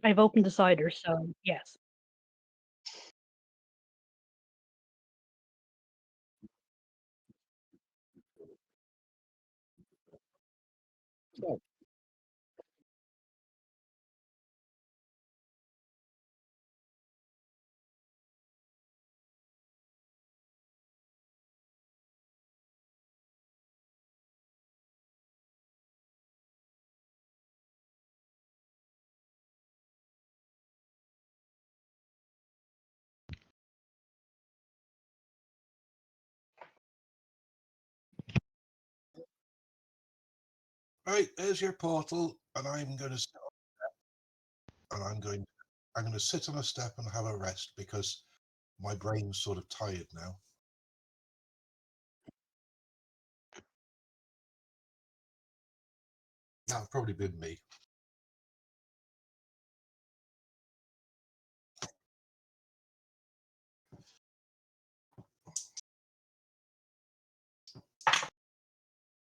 I've opened the cider, so yes. Right, there's your portal, and I'm going to sit and I'm going to sit on a step and have a rest because my brain's sort of tired now. That'll probably been me.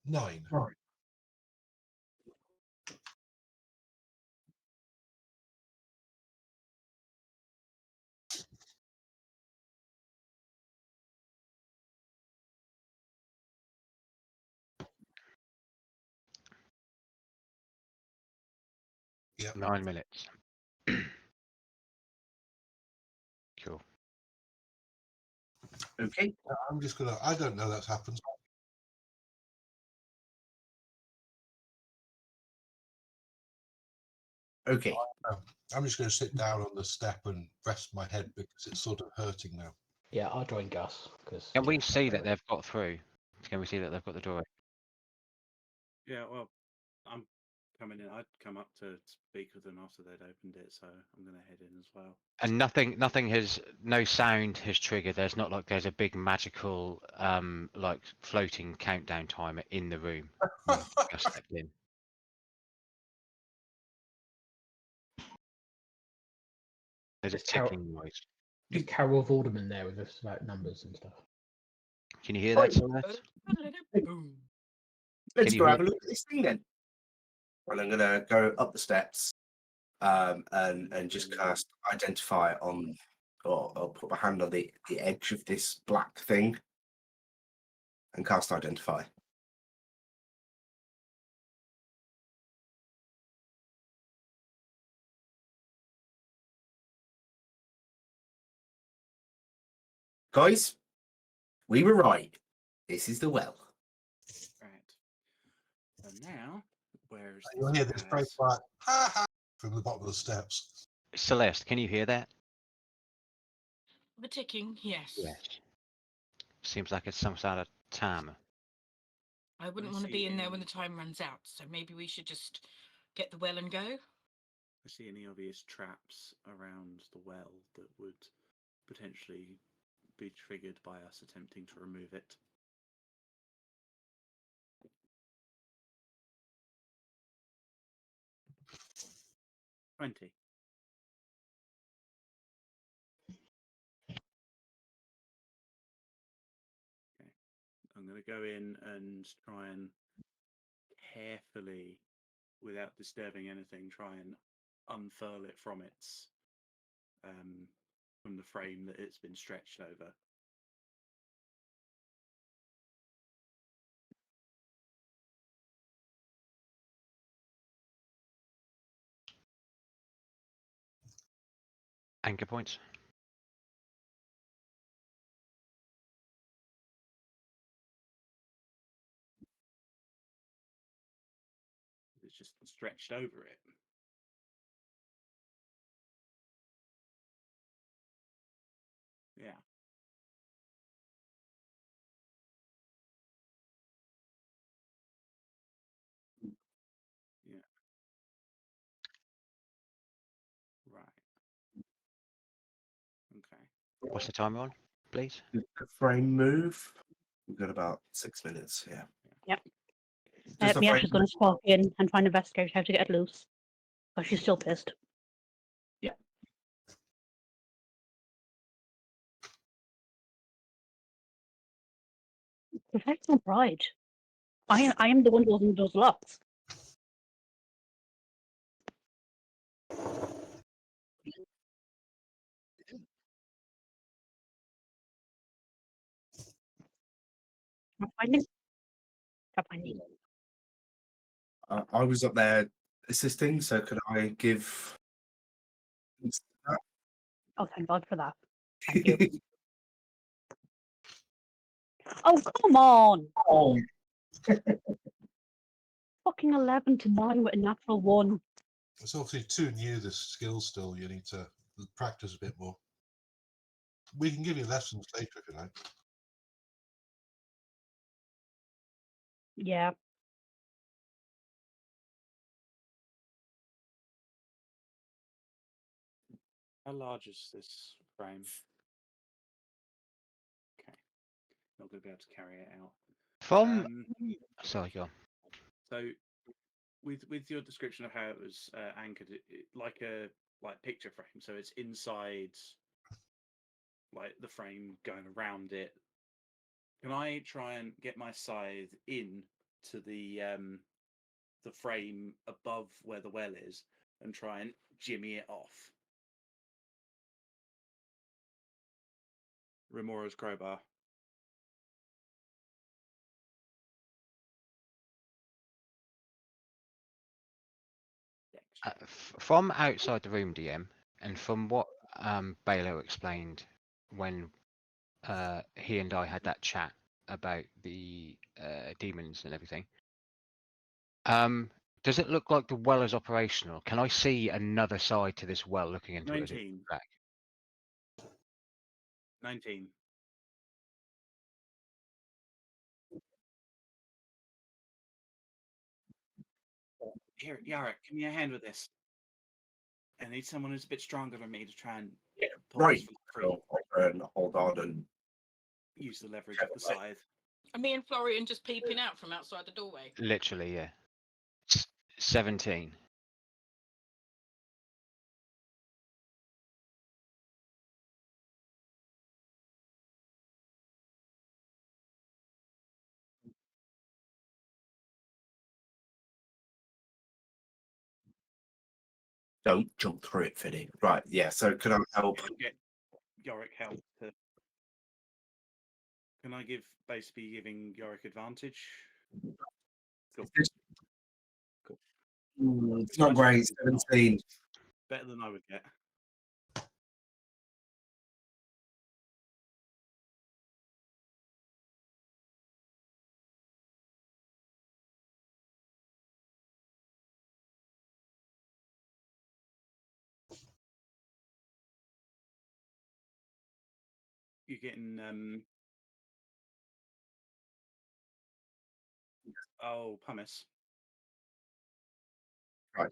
Nine. Right. Yeah. 9 minutes. Cool. Okay. I'm just gonna. I don't know that's happened. Okay. I'm just going to sit down on the step and rest my head because it's sort of hurting now. Yeah, I'll join Gus because. Can we see that they've got through? Can we see that they've got the door? Yeah, well, I'm coming in. I'd come up to speak with them after they'd opened it, so I'm going to head in as well. And no sound has triggered. There's a big magical, like floating countdown timer in the room. when I stepped in. There's a It's Carol- ticking noise. Is Carol Vorderman there with us about numbers and stuff? Can you hear that, Celeste? Boom. Can Let's you go hear- have a look at this thing then. Well, I'm gonna go up the steps, and just cast identify on, or I'll put my hand on the edge of this black thing, and cast identify. Guys, we were right. This is the well. Right. And now, where's You'll hear this very Raz? quiet ha ha from the bottom of the steps. Celeste, can you hear that? The ticking, yes. Seems like it's some sort of timer. I wouldn't I want to see be in there when any- the time runs out, so maybe we should just get the well and go. I see any obvious traps around the well that would potentially be triggered by us attempting to remove it. $20. Okay. I'm going to go in and try and carefully, without disturbing anything, try and unfurl it from its from the frame that it's been stretched over. Anchor points. It's just stretched over it. Yeah. Yeah. Right. Okay. What's the timer on, please? The frame move. We've got about 6 minutes. Yeah. Yep. Does the Miash frame is going to swap in and try and investigate how to get it loose. But she's still pissed. Yeah. Professional pride. I am the one who does lots. Not finding. Not finding. I was up there assisting, so could I give? Oh, thank God for that. Thank you. Oh, come on! Oh, Fucking 11 to 9 with a natural 1. It's obviously too new, this skill still. You need to practice a bit more. We can give you lessons later if you like. Yeah. How large is this frame? Okay, not going to be able to carry it out. From sorry, go on. So, with your description of how it was anchored, like a picture frame, so it's inside, like the frame going around it. Can I try and get my scythe in to the frame above where the well is and try and jimmy it off? Remora's crowbar. From outside the room, DM, and from what Bailo explained when he and I had that chat about the demons and everything, does it look like the well is operational? Can I see another side to this well looking into it? 19. 19. Here, Yara, give me a hand with this. I need someone who's a bit stronger than me to try and pull Right. this free. And hold on and Use the leverage of the scythe. And me and Florian just peeping out from outside the doorway. Literally, yeah. 17. don't jump through it, Finny. Right, yeah. So can I help? Get Yorick help to. Can I basically giving Yorick advantage? Cool. Cool. It's not great. 17. Better than I would get. You're getting pumice. Right.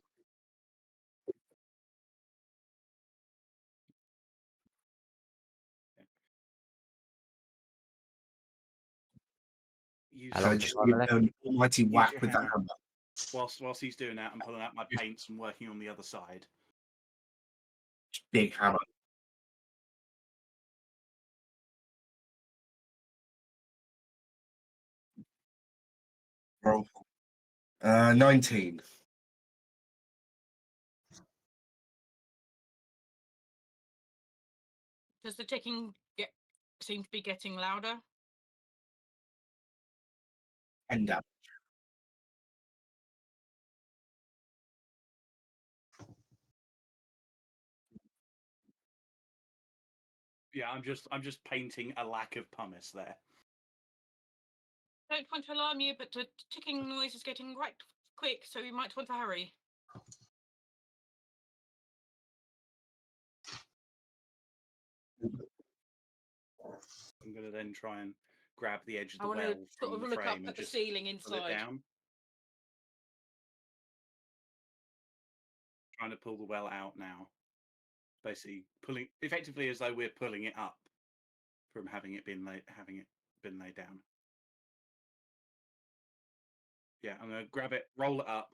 Hello, Just give an almighty whack your with that hammer. hammer. Whilst he's doing that, I'm pulling out my paints and working on the other side. Big hammer. Roll. 19. Does the ticking seem to be getting louder? And up. Yeah, I'm just painting a lack of pumice there. Don't want to alarm you, but the ticking noise is getting quite quick, so we might want to hurry. I'm going to then try and grab the edge of I the want well to sort from of the look up frame at and the just ceiling pull it inside. down. Trying to pull the well out now. Basically pulling, effectively as though we're pulling it up from having it been laid down. Yeah, I'm going to grab it, roll it up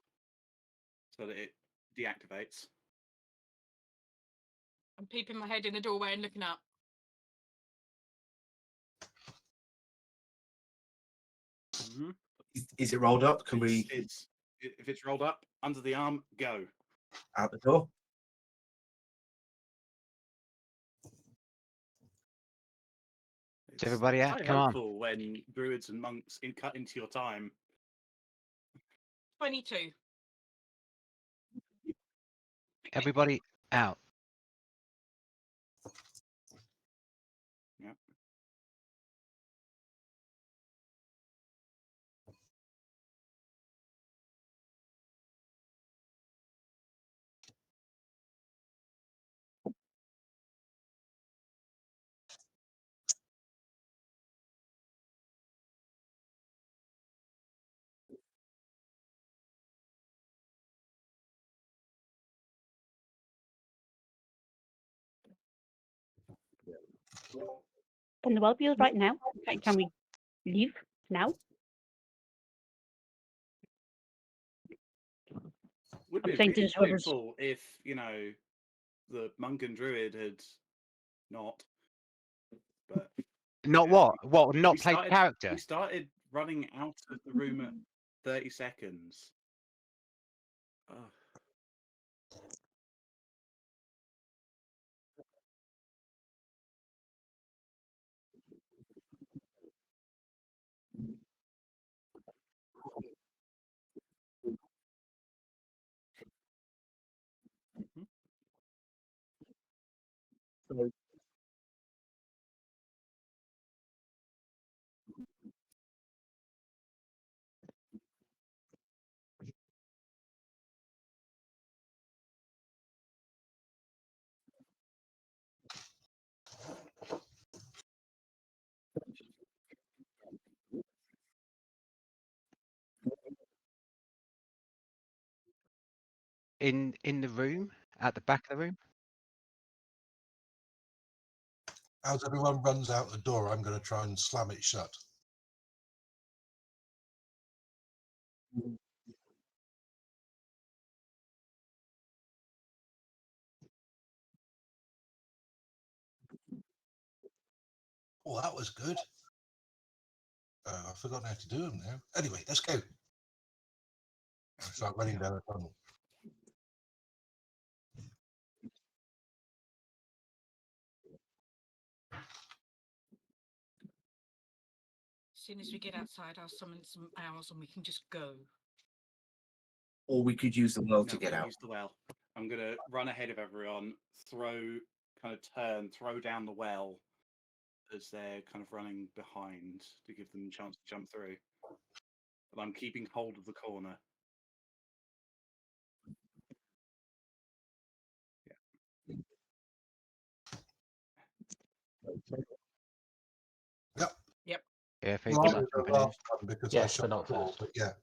so that it deactivates. I'm peeping my head in the doorway and looking up. Mm-hmm. Is it rolled up? Can we If it's rolled up under the arm, go out the door? Is everybody out? It's Come on. hopeful when druids and monks cut into your time. 22. Everybody out. Yeah. Can the well be used right now? Can we leave now? Would I'm be saying really to whoever's- hopeful if the monk and druid had not. But Not yeah, what? What? Not we played started- character? we started running out of the room at 30 seconds. Oh. In the room? At the back of the room? As everyone runs out the door, I'm going to try and slam it shut. Oh, that was good. I've forgotten how to do them now. Anyway, let's go. Start running down the tunnel. As soon as we get outside, I'll summon some owls and we can just go. Or we could use the well to No, get out. use the well. I'm gonna run ahead of everyone, throw down the well as they're kind of running behind to give them a chance to jump through. But I'm keeping hold of the corner. Yeah, if he Well, was I up was the jumping in. last one because I Yes, shot but not the door, first. but yeah.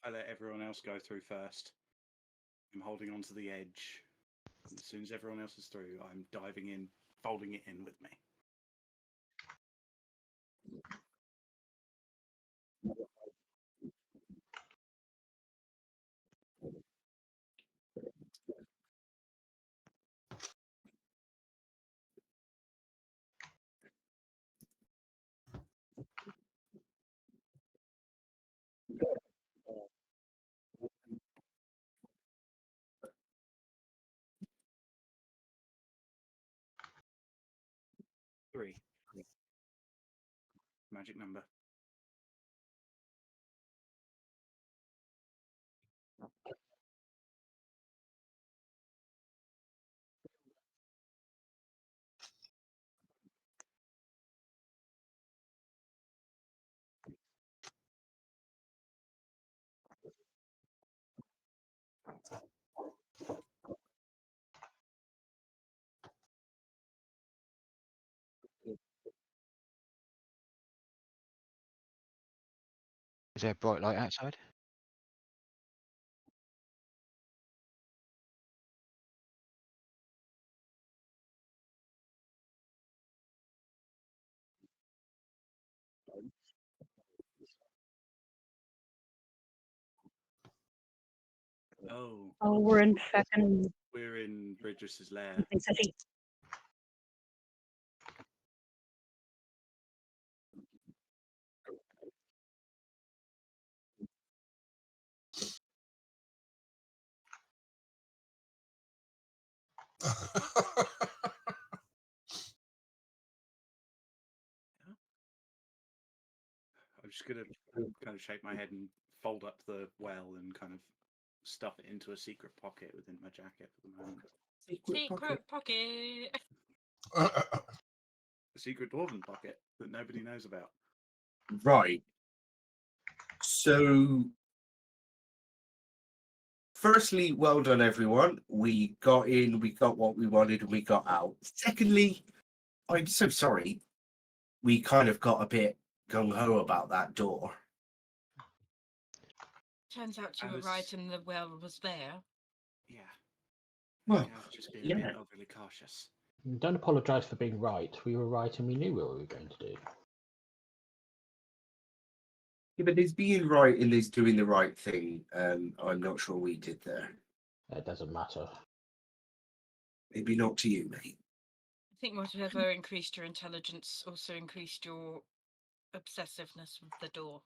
I let everyone else go through first. I'm holding on to the edge. And as soon as everyone else is through, I'm diving in, folding it in with me. Three. Magic number. Is there a bright light outside? Oh, Oh, we're in fucking we're in Bridges' lair. something city. I'm just gonna kind of shake my head and fold up the well and kind of stuff it into a secret pocket within my jacket for the moment. Secret pocket. A secret dwarven pocket that nobody knows about. Right. So, firstly, well done, everyone. We got in, we got what we wanted, and we got out. Secondly, I'm so sorry. We kind of got a bit gung ho about that door. Turns out you were Alice- right and the well was there. Yeah. Well, I've just been a Yeah. bit overly cautious. Don't apologise for being right. We were right and we knew what we were going to do. Yeah, but there's being right and there's doing the right thing. I'm not sure we did there. It doesn't matter. Maybe not to you, mate. I think whatever increased your intelligence also increased your obsessiveness with the door.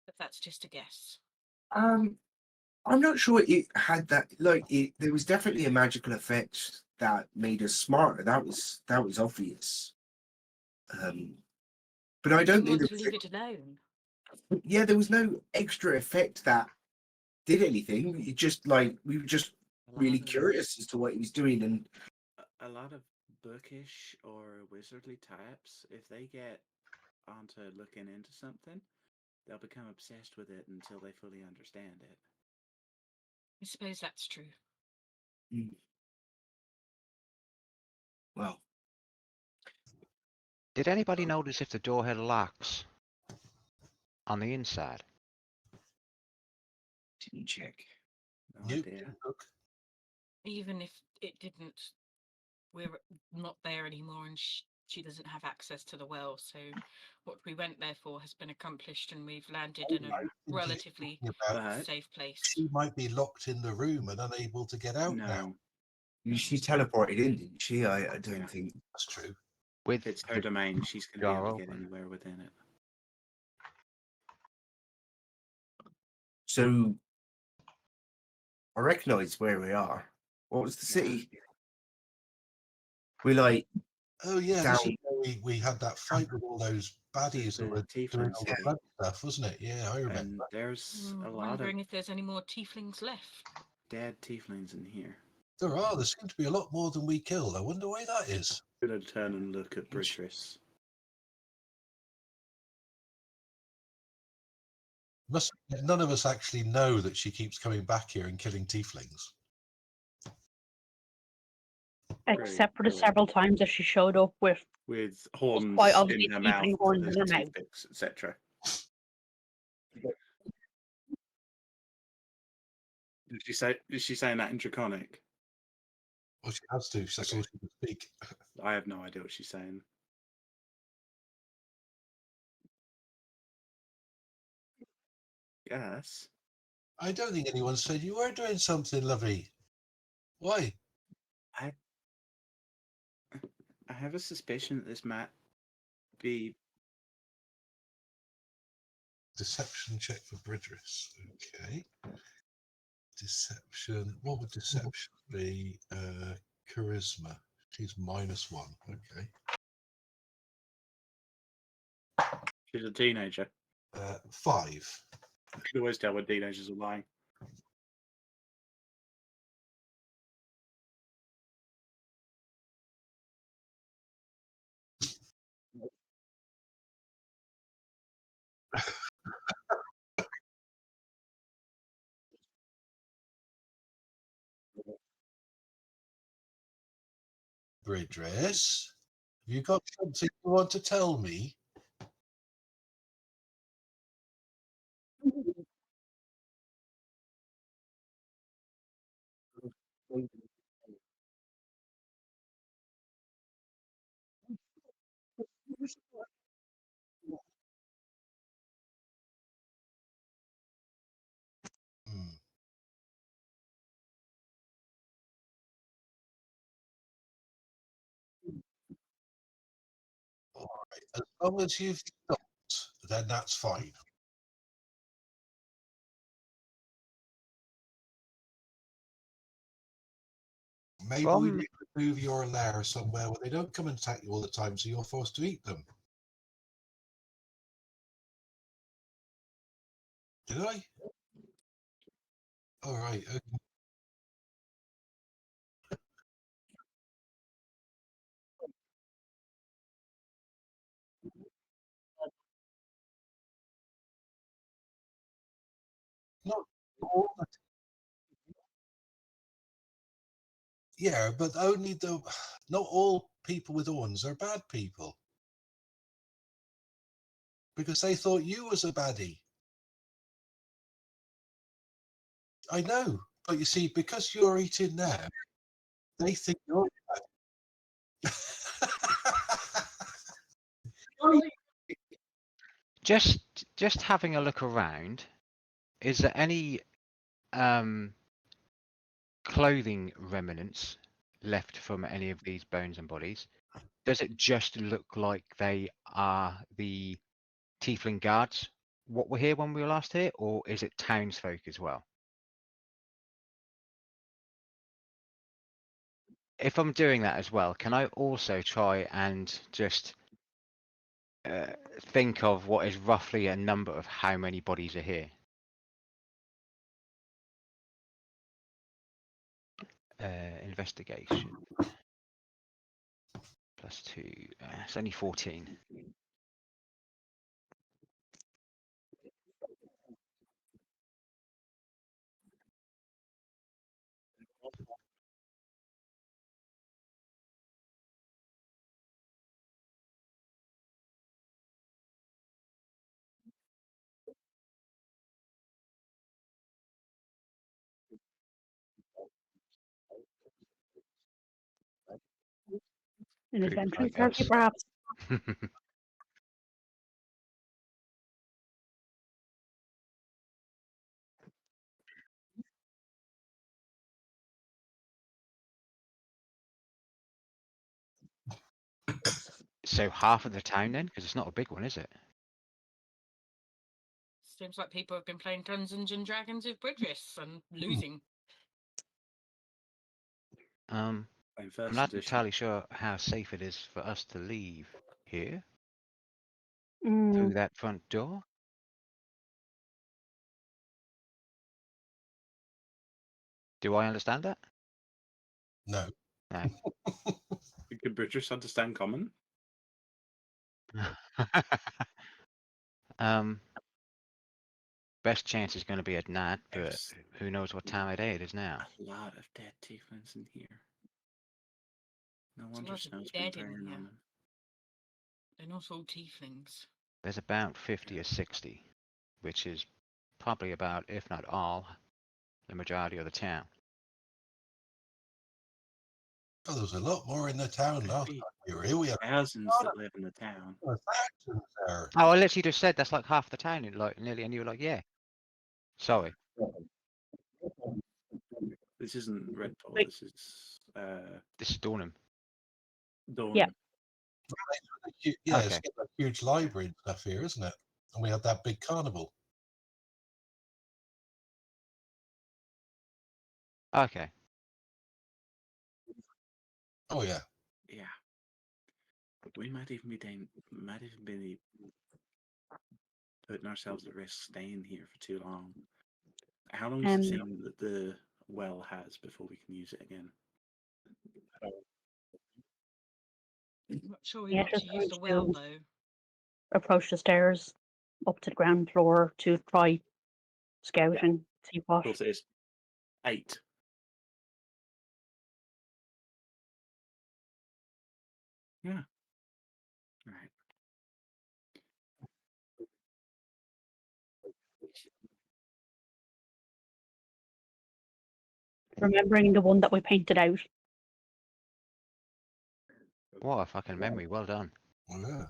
But that's just a guess. I'm not sure it had that. There was definitely a magical effect that made us smarter. That was obvious. But I don't You think want there to was. leave it alone. Yeah, there was no extra effect that did anything. It just we were just A lot really of- curious as to what he was doing, and A lot of bookish or wizardly types, if they get onto looking into something, they'll become obsessed with it until they fully understand it. I suppose that's true. well, Did anybody notice if the door had locks on the inside? didn't check. No you idea. look. Even if it didn't, we're not there anymore and she doesn't have access to the well. So what we went there for has been accomplished and we've landed in a Right, into relatively thinking about But safe place. she might be locked in the room and unable to get out now. no, She teleported in, didn't she? I don't Yeah. think. That's true. With if it's her the domain, she's going to be jar able to get open. anywhere within it. So I recognise where we are. What was the Yeah. city? We like Oh yeah, down. this is where we had that fight with all those baddies The that were Tiefling doing all the city. blood stuff, wasn't it? Yeah, I remember. And there's a lot of Wondering if there's any more tieflings left. dead tieflings in here. There are. There seem to be a lot more than we killed. I wonder why that is. I'm going to turn and look at Britris. None of us actually know that she keeps coming back here and killing tieflings. Except for the Great. several times that she showed up with horns quite obviously in her tiefling mouth, horns in her mouth. toothpicks, etc. Is she saying that in Draconic? Well, she has to. That's all she can speak. I have no idea what she's saying. Yes. I don't think anyone said you were doing something, lovey. Why? I have a suspicion that this might be. Deception check for Bridris. Okay. Deception. What would deception be? Charisma. She's -1. Okay. She's a teenager. 5. You can always tell when teenagers are lying. Bridris, have you got something you want to tell me? Hmm. All right. As long as you've not, then that's fine. Maybe we From need to move your lair somewhere where they don't come and attack you all the time, so you're forced to eat them. Did I? All right. Okay. Not all the Yeah, but only the not all people with horns are bad people. Because they thought you was a baddie. I know, But you see, because you're eating now, they think you're Just having a look around, is there any clothing remnants left from any of these bones and bodies? Does it just look like they are the tiefling guards, what were here when we were last here, or is it townsfolk as well? If I'm doing that as well, can I also try and just think of what is roughly a number of how many bodies are here? Investigation. +2. It's only 14. An Group adventure like party, us. perhaps. So half of the town then, because it's not a big one, is it? Seems like people have been playing Dungeons and Dragons with Bridges and losing. I'm Playing first not edition. entirely sure how safe it is for us to leave here Mm, through that front door. Do I understand that? no. No. Can Bridges understand common? Best chance is going to be at night, but There's who knows what time of day it is now. a lot of dead tieflings in here. No There's a wonder lot of snow's been dead in preying here. on them. They're not all tieflings. There's about 50 or 60, which is probably about, if not all, the majority of the town. Oh, there's a lot more in the town last time we were here. We had Thousands that live in the town. thousands there. Oh, I literally just said that's like half the town, like nearly, and you were like, yeah. Sorry. This isn't Redport. Wait. This is This is Dornham. Dawn. Yeah. Yeah, Okay. it's got a huge library and stuff here, isn't it? And we had that big carnival. Okay. Oh yeah. Yeah. We might even be putting ourselves at risk staying here for too long. How long does it seem that the well has before we can use it again? I'm not sure we Yeah, want just to use the going well to- though. approach the stairs up to the ground floor to try scout Yeah. and see Of what. course, it is 8. Yeah. Right. Remembering the one that we painted out. What a fucking memory. Well done. Oh, yeah.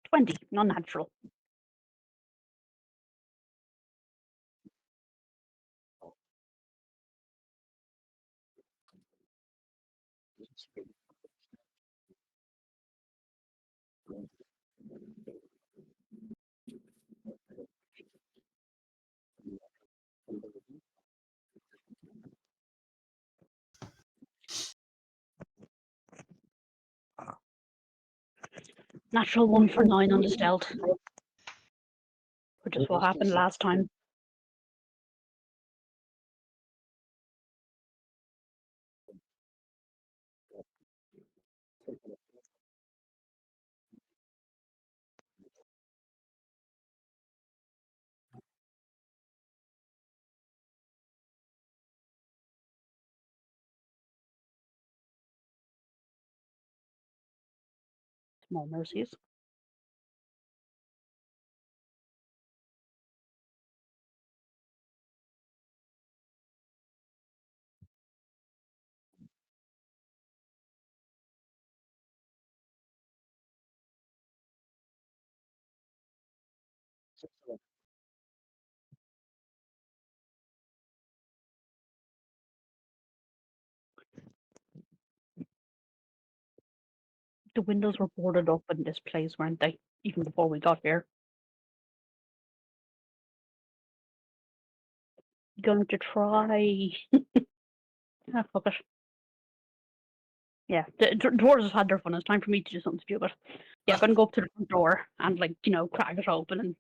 20, non-natural. Natural 1 for 9 on the stealth. Which is what happened last time. Small mercies. The windows were boarded up in this place, weren't they? Even before we got here. Going to try. Ah, fuck it. Yeah, the dwarves have had their fun. It's time for me to do something stupid. Yeah, I'm gonna go up to the front door and, like, crack it open and,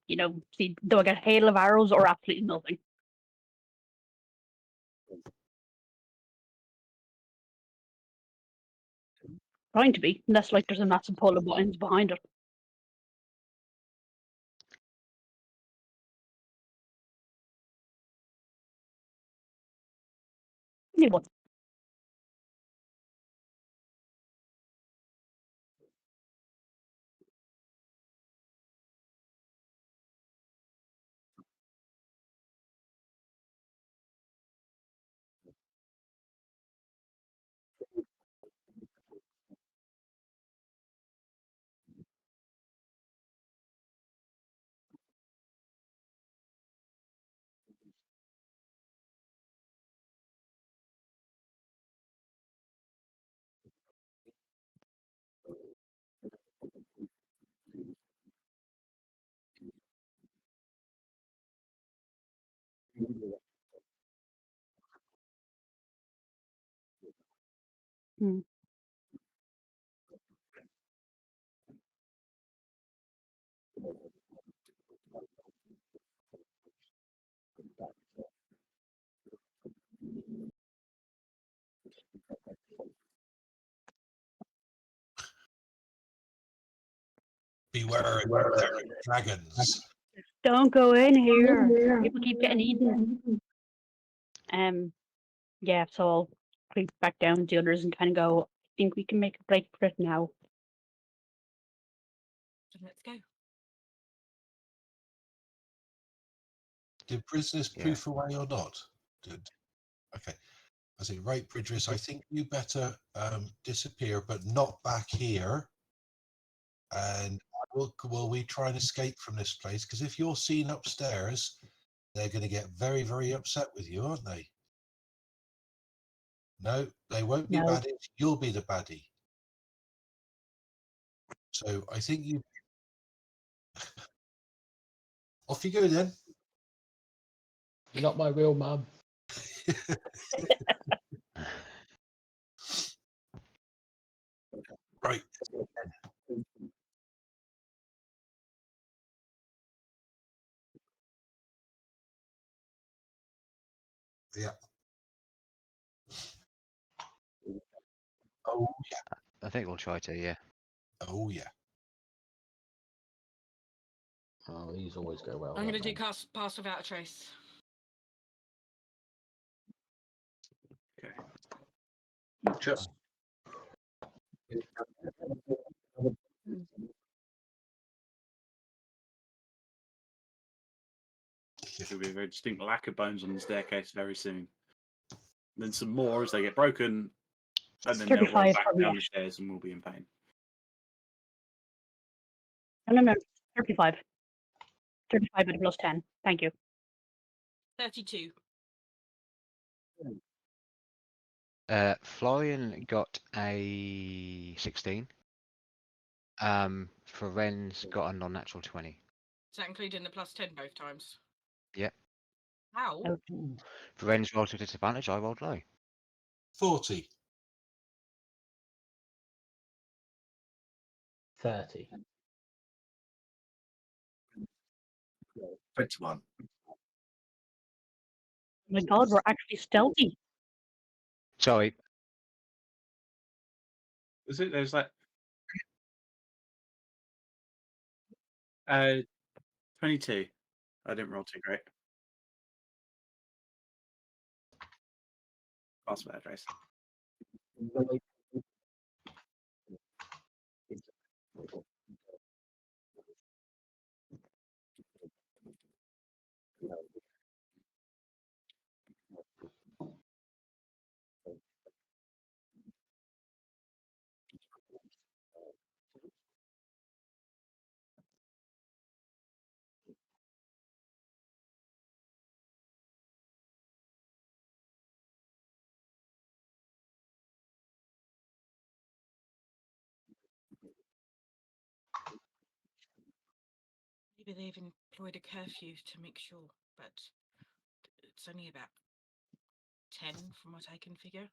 see, do I get a hail of arrows or absolutely nothing? Trying to be, unless, like, there's a massive pile of buttons behind it. Anyone? Hmm. Beware there are dragons. Don't go in here. People keep getting eaten. Yeah, so I'll creep back down with the others and kind of go, I think we can make a break for it now. Then let's go. Did prisoners Yeah. proof away or not? Okay. I say, right, Bridris, I think you better disappear, but not back here. And will we try and escape from this place? Because if you're seen upstairs, they're going to get very, very upset with you, aren't they? No, they won't be No. baddies. You'll be the baddie. So I think you. Off you go then. You're not my real mum. Right. Yeah. Oh yeah. I think we'll try to, yeah. Oh yeah. Oh, these always go well. I'm going to don't do pass without a trace. Okay. Just There'll be a very distinct lack of bones on the staircase very soon. Then some more as they get broken, and then they'll roll 35 back for me. down the stairs and we'll be in pain. No, 35. 35 with a plus 10. Thank you. 32. Florian got a 16. Feren's got a non-natural 20. Is that including the plus 10 both times? Yep. How? Oh. Feren's rolled to disadvantage, I rolled low. 40. 30. 21. Oh my god, we're actually stealthy. Sorry, Is it? There's like 22. I didn't roll too great. Pass without a trace. maybe they've employed a curfew to make sure, but it's only about 10 from what I can figure.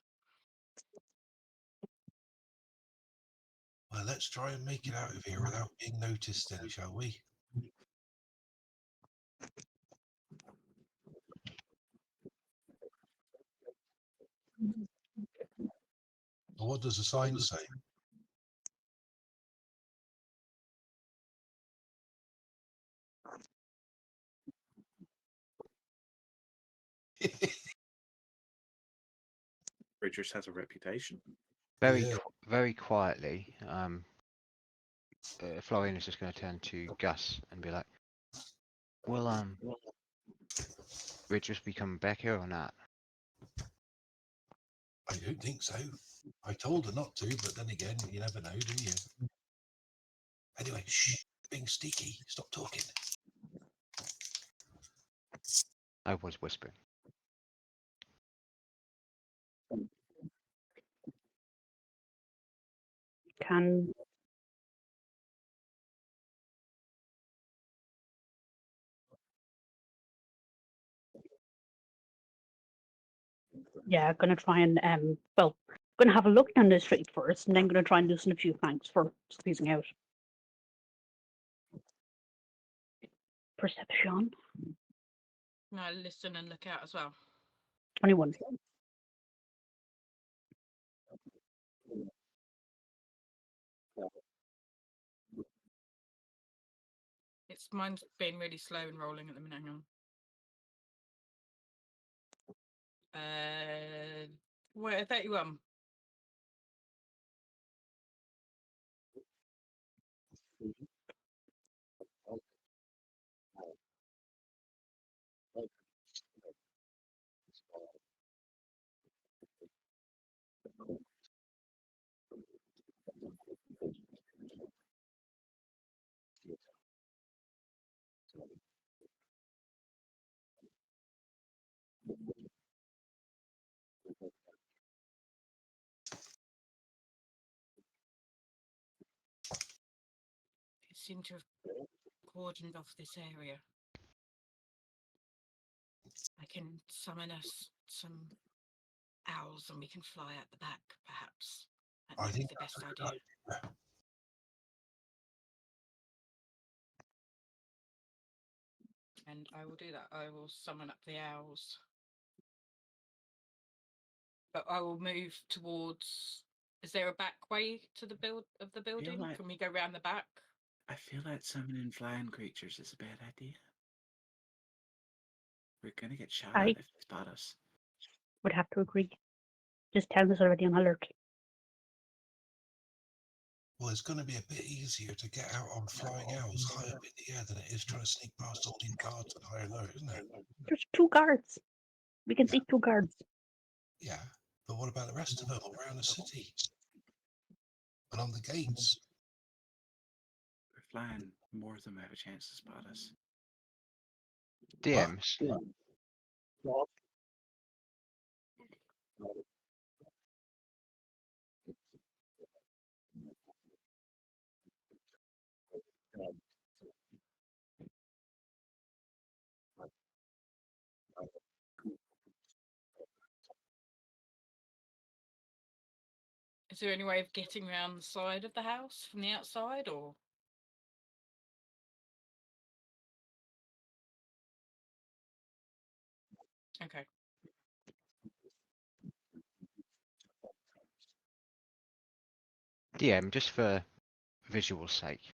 Well, let's try and make it out of here without being noticed then, shall we? Well, what does the sign say? Bridgers has a reputation. Yeah. Very quietly, Florian is just going to turn to Gus and be like, "Will Bridgers become back here or not?" I don't think so. I told her not to, but then again, you never know, do you? Anyway, shh, being sneaky. Stop talking. I was whispering. Can yeah, gonna try and well, gonna have a look down the street first, and then gonna try and loosen a few planks for squeezing out. Perception Now listen and look out as well. 21. It's mine's been really slow and rolling at the minute. Hang on. Wait, 31. They seem to have cordoned off this area. I can summon us some owls and we can fly out the back, perhaps. That I might be think the that's best a good idea. idea. And I will do that. I will summon up the owls. But I will move towards. Is there a back way to the building? like- Can we go round the back? I feel like summoning flying creatures is a bad idea. We're gonna get shot I- at if they spot us. Would have to agree. Just tell us already on alert. Well, it's going to be a bit easier to get out on flying owls high up in the air than it is trying to sneak past all these guards at high alert, isn't it? There's 2 guards. We can see 2 guards. Yeah, but what about the rest of them around the city and on the gates? We're flying. More of them have a chance to spot us. DMs. Is there any way of getting around the side of the house from the outside, or? Okay. DM, just for visual sake.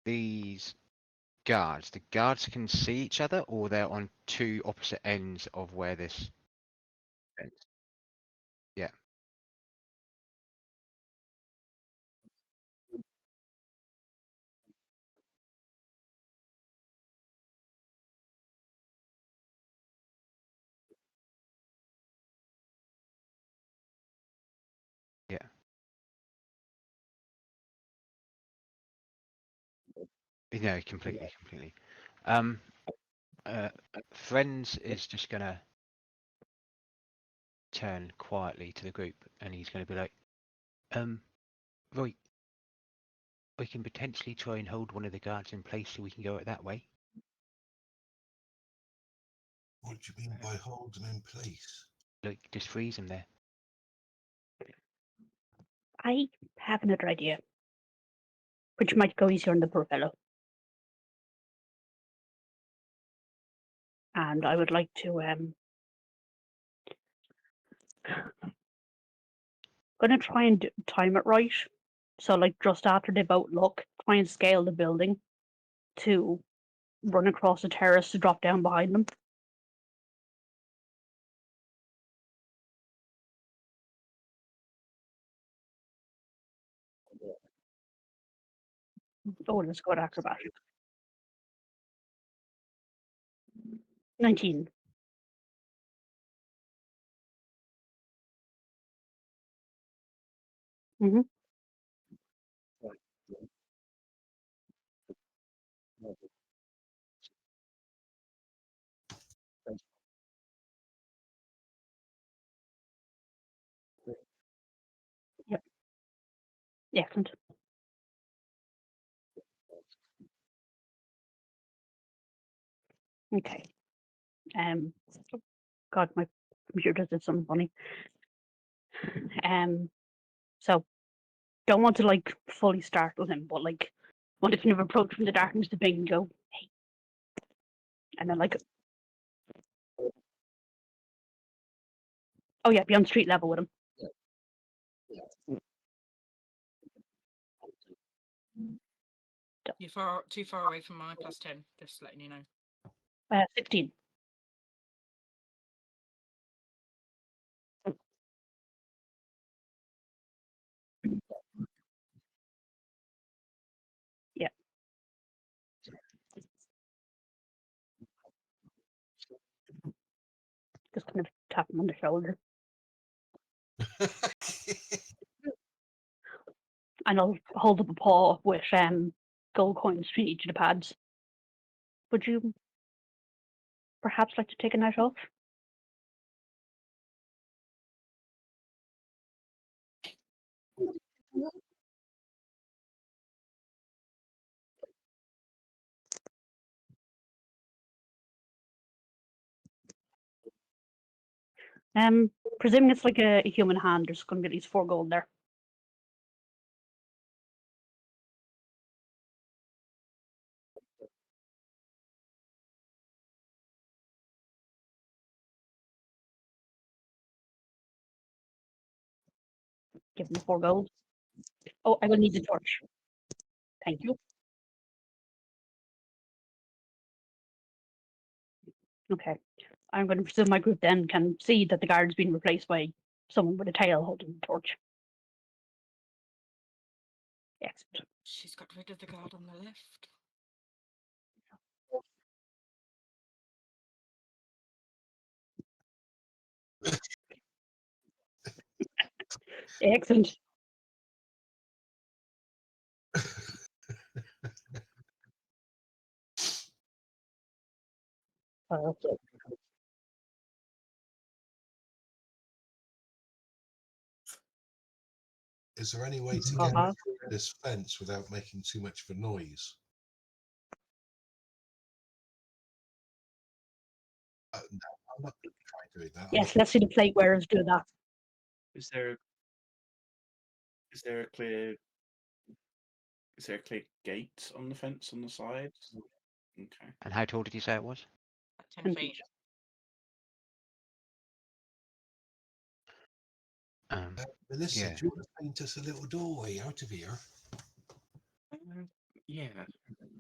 These guards, the guards can see each other, or they're on 2 opposite ends of where this fence. Yeah. Yeah. No, completely. Friends is just gonna turn quietly to the group, and he's gonna be like, right, We can potentially try and hold one of the guards in place so we can go it that way. What do you mean by holding in place? Like, just freeze them there. I have another idea, which might go easier on the poor fellow. And I would like to gonna try and time it right. So like just after they both look, try and scale the building to run across the terrace to drop down behind them. Oh, let's go with acrobatics. 19. Mm-hmm. Yep. Excellent. Okay. God, my computer did something funny. So don't want to like fully startle him, but like want to kind of approach from the darkness to Bing and go, hey, and then like, oh yeah, be on street level with him. You're too far away from my +10. Just letting you know. 16. Yeah. Just kind of tap him on the shoulder. And I'll hold up a paw with gold coins between each of the pads. Would you perhaps like to take a night off? Presuming it's like a human hand, there's going to be at least 4 gold there. Give him the 4 gold. Oh, I will need the torch. Thank you. Okay. I'm going to presume my group then can see that the guard's been replaced by someone with a tail holding the torch. Excellent. She's got rid of the guard on the left. Excellent. Is there any way to get through this fence without making too much of a noise? No, I'm not going to try doing that. Yes, let's see the plate wearers do that. Is there a clear gate on the fence on the side? Okay. And how tall did you say it was? 10 feet. Melissa, Yeah. do you want to paint us a little doorway out of here? Yeah,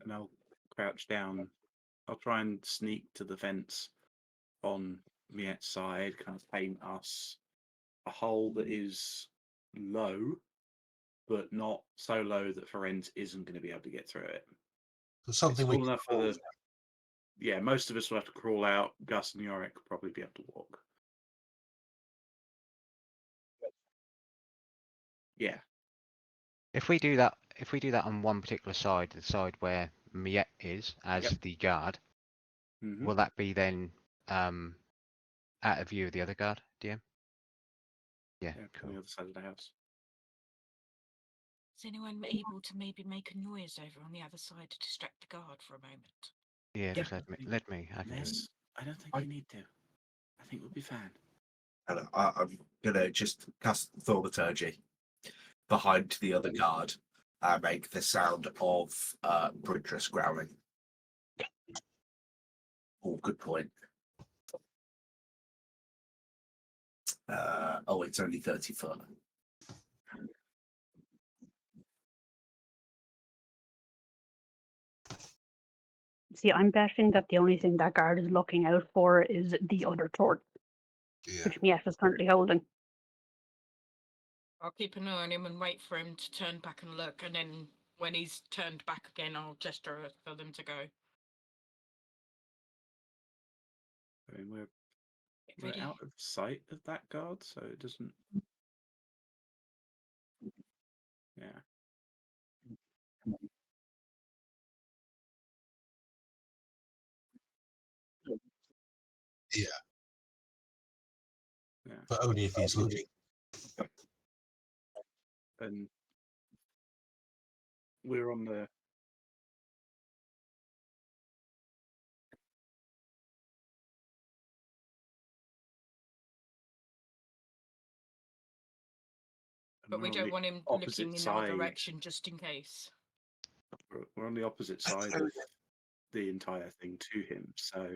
and I'll crouch down. I'll try and sneak to the fence on Miette's side, kind of paint us a hole that is low, but not so low that Ferenz isn't going to be able to get through it. So something we Small enough for the. Yeah, most of us will have to crawl out. Gus and Yorick will probably be able to walk. Yeah. If we do that on one particular side, the side where Miette is as Yep. the guard, Mhm. will that be then out of view of the other guard, DM? Yeah, Yeah, cool. on the other side of the house. Is anyone able to maybe make a noise over on the other side to distract the guard for a moment? Yeah, Yeah. just let me. I can do it. Yes. I don't think you need to. I think we'll be fine. And I'm gonna just cast thaumaturgy behind the other guard and make the sound of Bridress growling. Oh, good point. It's only 30 foot. See, I'm betting that the only thing that guard is looking out for is the other torch, Yeah. which Miet is currently holding. I'll keep an eye on him and wait for him to turn back and look, and then when he's turned back again, I'll gesture for them to go. I mean, we're Get ready. out of sight of that guard, so it doesn't. Yeah. Yeah. Yeah. But only if he's looking. And we're on the. But we we're on don't the want him opposite looking in our side. direction just in case. We're on the opposite side of the entire thing to him, so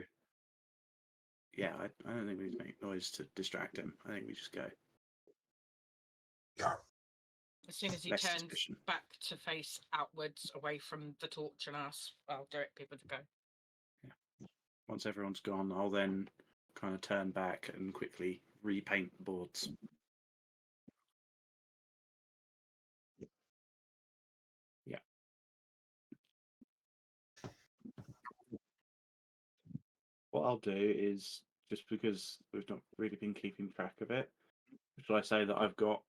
yeah, I don't think we need to make noise to distract him. I think we just go. Yeah. As soon as he Less turns suspicion. back to face outwards away from the torch and us, I'll direct people to go. Yeah. Once everyone's gone, I'll then kind of turn back and quickly repaint the boards. Yeah. What I'll do is, just because we've not really been keeping track of it, shall I say that I've got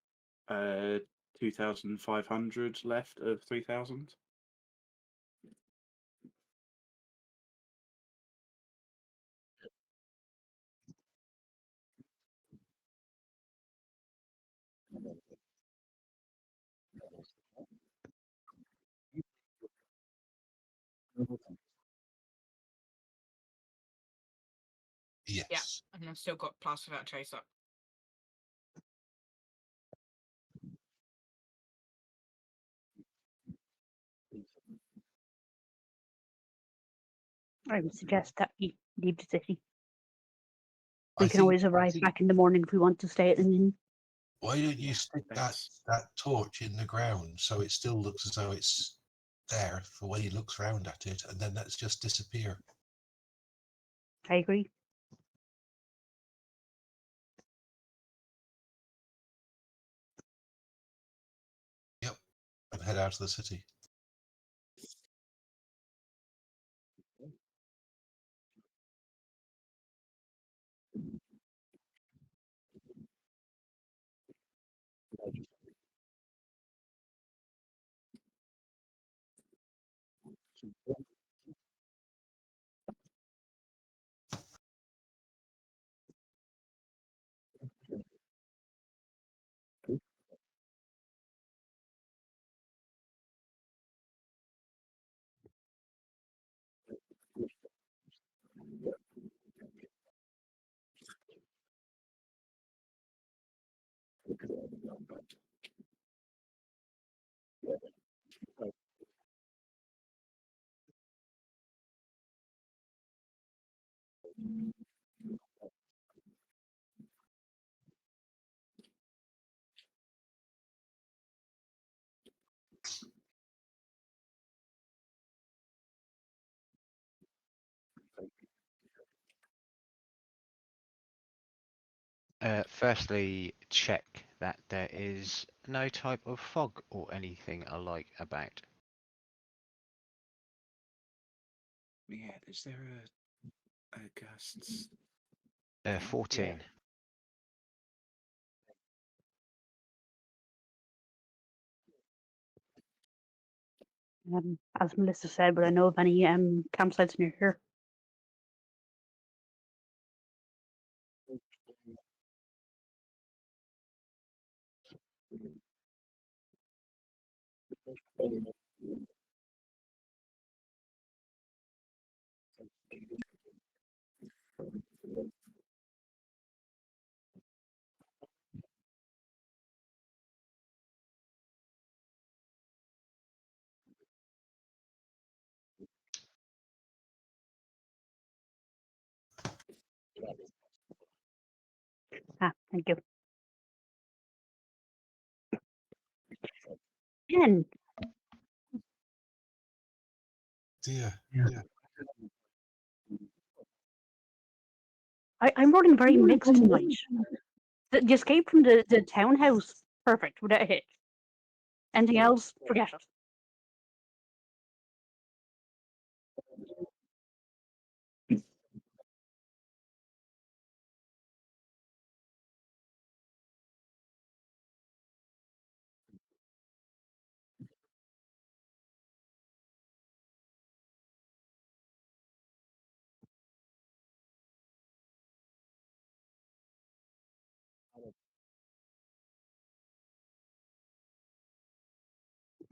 2,500 left of 3,000? Yes. And I've still got Pass Without Trace up. I would suggest that we leave the city. I We can think- always arrive back in the morning if we want to stay at an inn. Why don't you stick Thanks. that torch in the ground so it still looks as though it's there for when he looks round at it, and then let's just disappear. I agree. Yep. And head out of the city. Firstly, check that there is no type of fog or anything alike about. Yeah, is there a gusts? 14. As Melissa said, but I know of any campsites near here. Thank you. 10. Dear. I'm rolling very mixed tonight. The escape from the townhouse, perfect, without a hit. Anything else, forget it.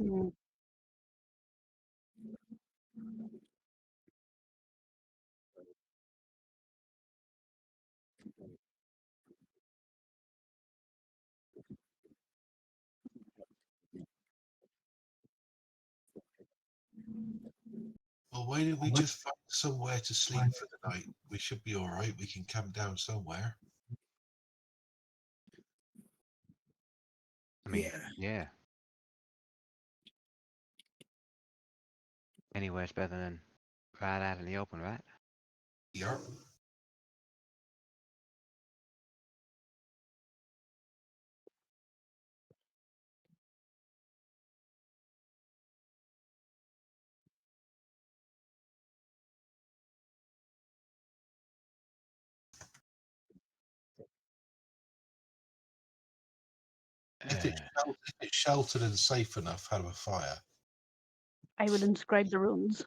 Mm. Well, why don't we just find somewhere to sleep for the night? We should be all right. We can camp down somewhere. I mean, Yeah. yeah. Anywhere's better than right out in the open, right? Yeah. If it's sheltered and safe enough, have a fire. I will inscribe the runes.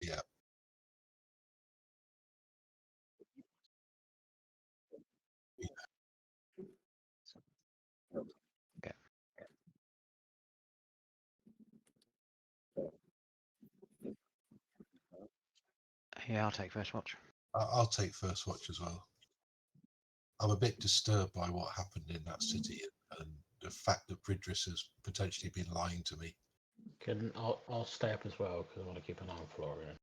Yeah. Yeah, I'll take first watch. I'll take first watch as well. I'm a bit disturbed by what happened in that city and the fact that Bridris has potentially been lying to me. I'll stay up as well because I want to keep an eye on Florian.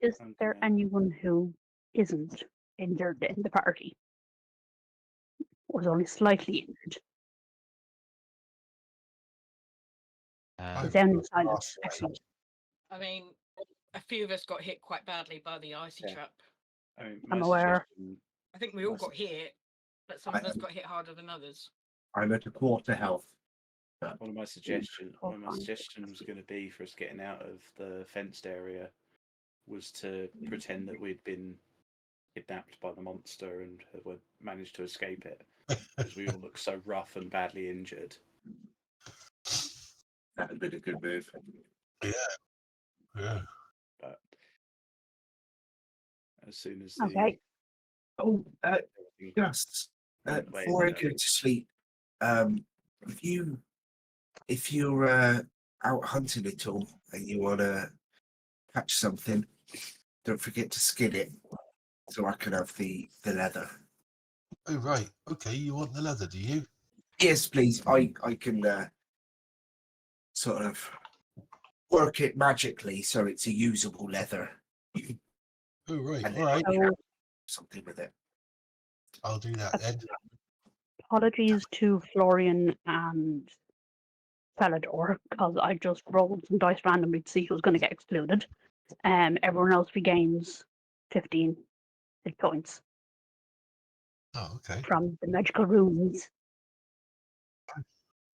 Is Okay. there anyone who isn't injured in the party? Or is only slightly injured? Oh. Down in silence. Halfway. Excellent. I mean, a few of us got hit quite badly by the icy Yeah. trap. I mean, I'm my aware. suggestion- I think we all Nice. got hit, but some of us got hit harder than others. I'm at a quarter health. One of my suggestions fine. was going to be for us getting out of the fenced area was to pretend that we'd been kidnapped by the monster and had managed to escape it because we all look so rough and badly injured. That would been a good move. Yeah. But as soon as the Okay. Oh, everything just went away, before I then, go to sleep, if you're out hunting at all and you want to catch something, don't forget to skin it so I can have the leather. Oh, right. Okay. You want the leather, do you? Yes, please. I can sort of work it magically so it's a usable leather. Oh, right. And All right. So, something with it. I'll do that then. apologies to Florian and Felidor, because I just rolled some dice randomly to see who's going to get excluded. Everyone else regains 15 hit points Oh, okay. from the magical runes.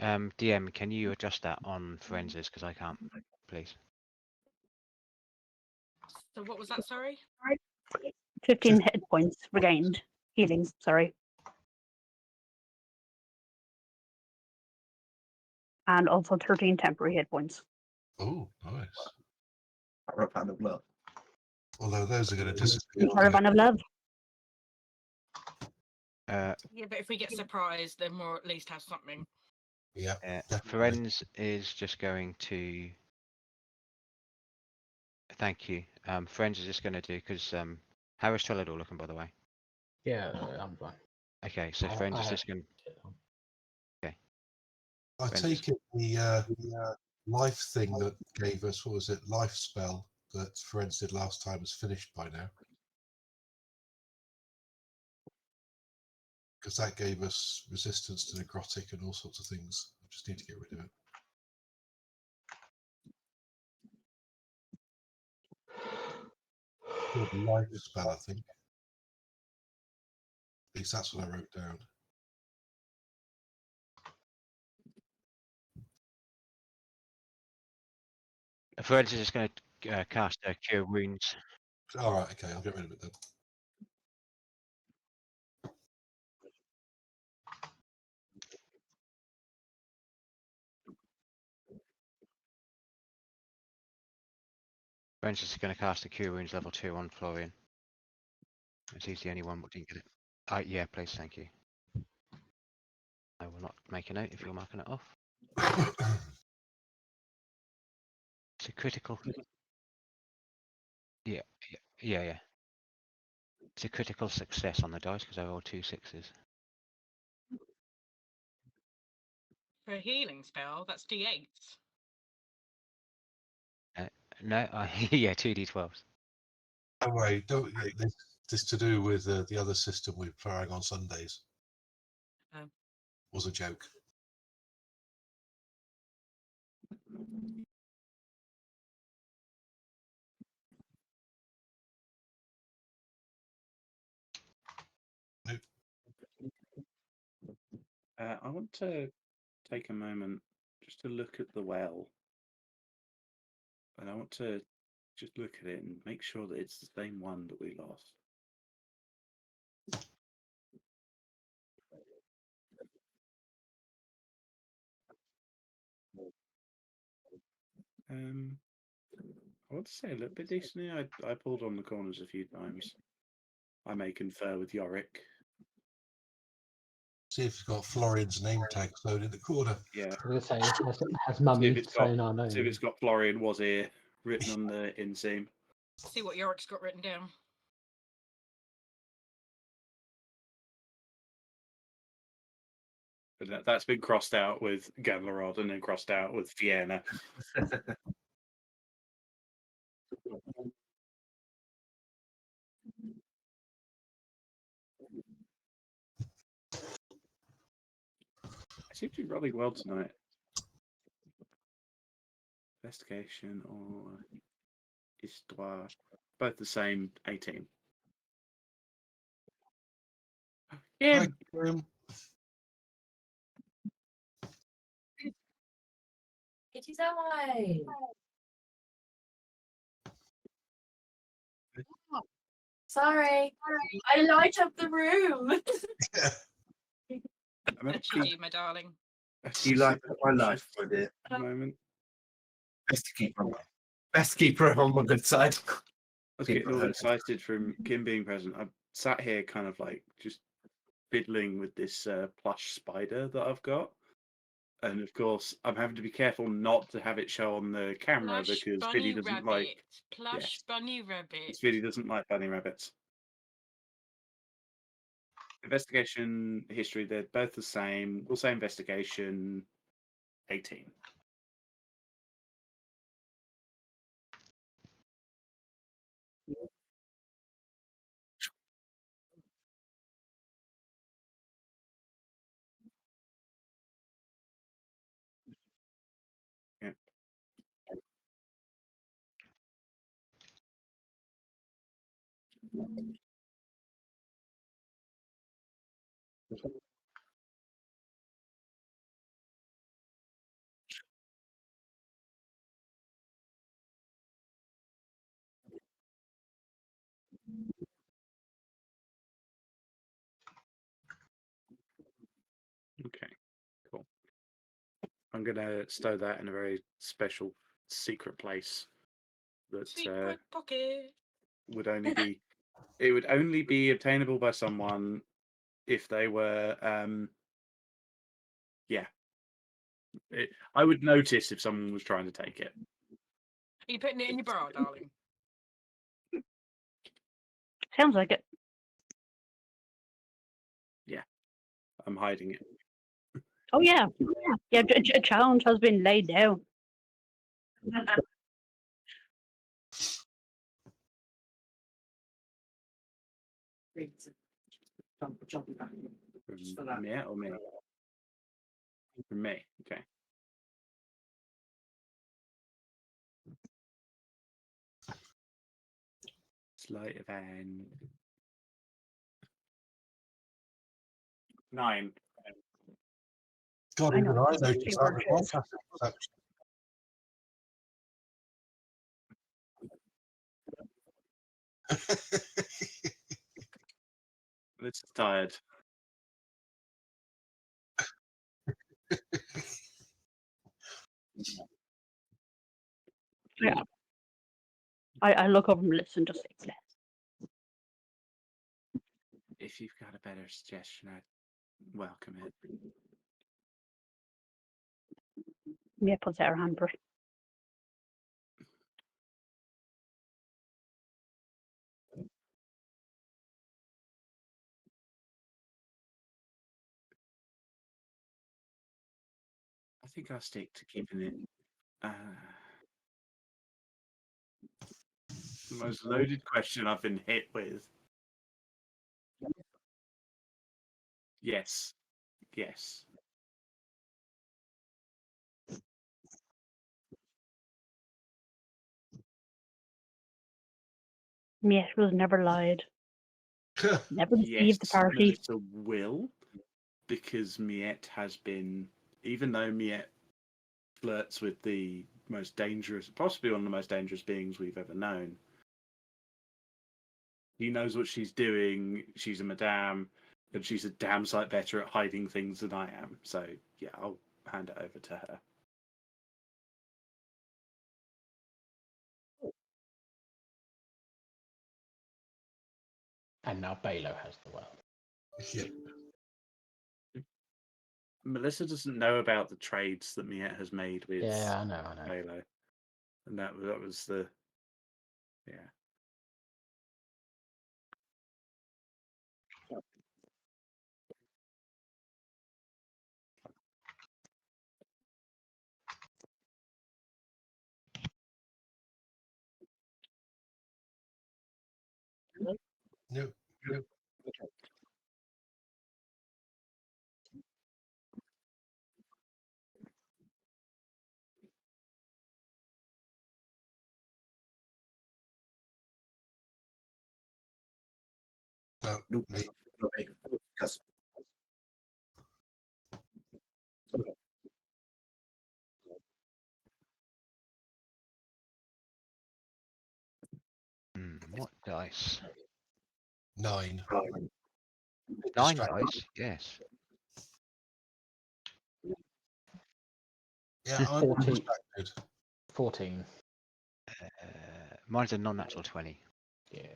DM, can you adjust that on forensics? Because I can't, please. So what was that? Sorry. 15 hit points regained. Healing, sorry. And also 13 temporary hit points. Oh, nice. Caravan of love. Although those are going to disappear. Caravan of Love. Yeah, but if we get surprised, then we'll at least have something. Yeah. Ferenz is just going to. Thank you. Ferenz is just going to do because how is Toledo looking, by the way? Yeah, I'm fine. Okay, so Ferenz is just going. I take it the life thing that gave us, what was it, life spell that Ferenz did last time is finished by now. Because that gave us resistance to necrotic and all sorts of things. I just need to get rid of it. Called life spell, I think. At least that's what I wrote down. Ferenz is just going to cast Cure Wounds. All right, okay, I'll get rid of it then. Ferenz is going to cast a Cure Wounds level 2 on Florian. As he's the only one who didn't get it. Yeah, please, thank you. I will not make a note if you're marking it off. It's a critical. Yeah. It's a critical success on the dice because I rolled 2 6s. For a healing spell, that's D8s. No, yeah, 2d12s. Don't worry, don't. This to do with the other system we're playing on Sundays. Oh. Was a joke. Nope. I want to take a moment just to look at the well, and I want to just look at it and make sure that it's the same one that we lost. I want to say a little bit decently. I pulled on the corners a few times. I may confer with Yorick. See if it's got Florian's name tag sewn in the corner. Yeah. I was going to say, has See Mummy if it's got, saying our name? see if it's got Florian was here written on the inseam. See what Yorick's got written down. But that's been crossed out with Ganlerod and then crossed out with Vienna. I seem to be rolling well tonight. Investigation or Histoire. Both the same 18. Yeah. Hi, Graham. It is I. Sorry. I light up the room. I'm As you do, my darling. You light up my life, my dear. At the moment. Best keeper on my good side. I was getting all excited from Kim being present. I sat here kind of like just fiddling with this plush spider that I've got. And of course, I'm having to be careful not to have it show on the camera Plush because bunny Biddy doesn't rabbit. like. Plush yes. bunny rabbit. Biddy doesn't like bunny rabbits. Investigation history, they're both the same. We'll say investigation 18. Yeah. I'm gonna stow that in a very special secret place that Secret pocket. would only be it would only be obtainable by someone if they were I would notice if someone was trying to take it. Are you putting it in your bra, darling? Sounds like it. I'm hiding it. Oh yeah, yeah. A challenge has been laid down. From me or me? From me. Okay. Sleight of hand. 9. God, I even know, I it's a noticed few that with my purchase. passive perception. This is tired. Yeah. I look over my list and just say less. If you've got a better suggestion, I'd welcome it. Mia puts out her hand for it. I think I'll stick to keeping it the most loaded question I've been hit with. Yes. Yes. Mia was never lied. Never deceived the Yes, party. Melissa will, because Miette has been, even though Miette flirts with the most dangerous, possibly one of the most dangerous beings we've ever known, he knows what she's doing. She's a madame, and she's a damn sight better at hiding things than I am. So, yeah, I'll hand it over to her. And now Balo has the well. Yeah. Melissa doesn't know about the trades that Miette has made with Yeah, I know. Halo, and that was the Nope. No, Nope. me. Not me. 'Cause- What dice? 9. 9 Distracted. dice, yes. Yeah, I'm 14. distracted. 14. Mine's a non-natural 20. Yeah.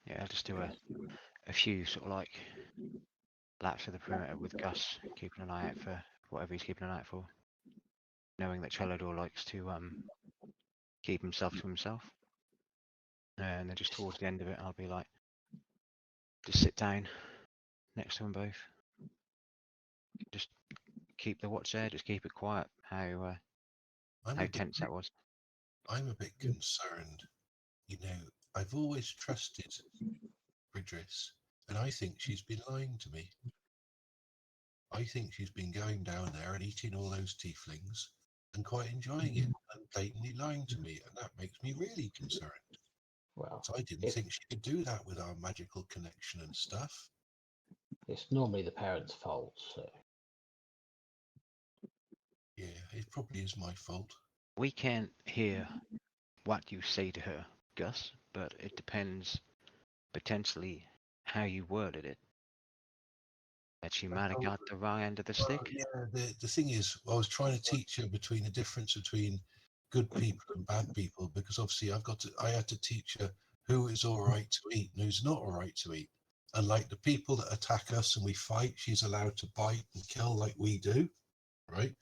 Yeah, I'll just do a few sort of like laps of the perimeter with Gus, keeping an eye out for whatever he's keeping an eye out for. Knowing that Celador likes to keep himself to himself. And then just towards the end of it, I'll be like, just sit down next to them both. Just keep the watch there. Just keep it quiet. How tense that was. I'm a bit concerned. You know, I've always trusted Bridris, and I think she's been lying to me. I think she's been going down there and eating all those tieflings and quite enjoying it and blatantly lying to me, and that makes me really concerned. Well, So I didn't think she could do that with our magical connection and stuff. it's normally the parents' fault, so Yeah, it probably is my fault. We can't hear what you say to her, Gus, but it depends potentially how you worded it. That she might have got the wrong end of the stick. Yeah, the thing is, I was trying to teach her between the difference between good people and bad people, because obviously I had to teach her who is all right to eat and who's not all right to eat. And like the people that attack us and we fight, she's allowed to bite and kill like we do, right?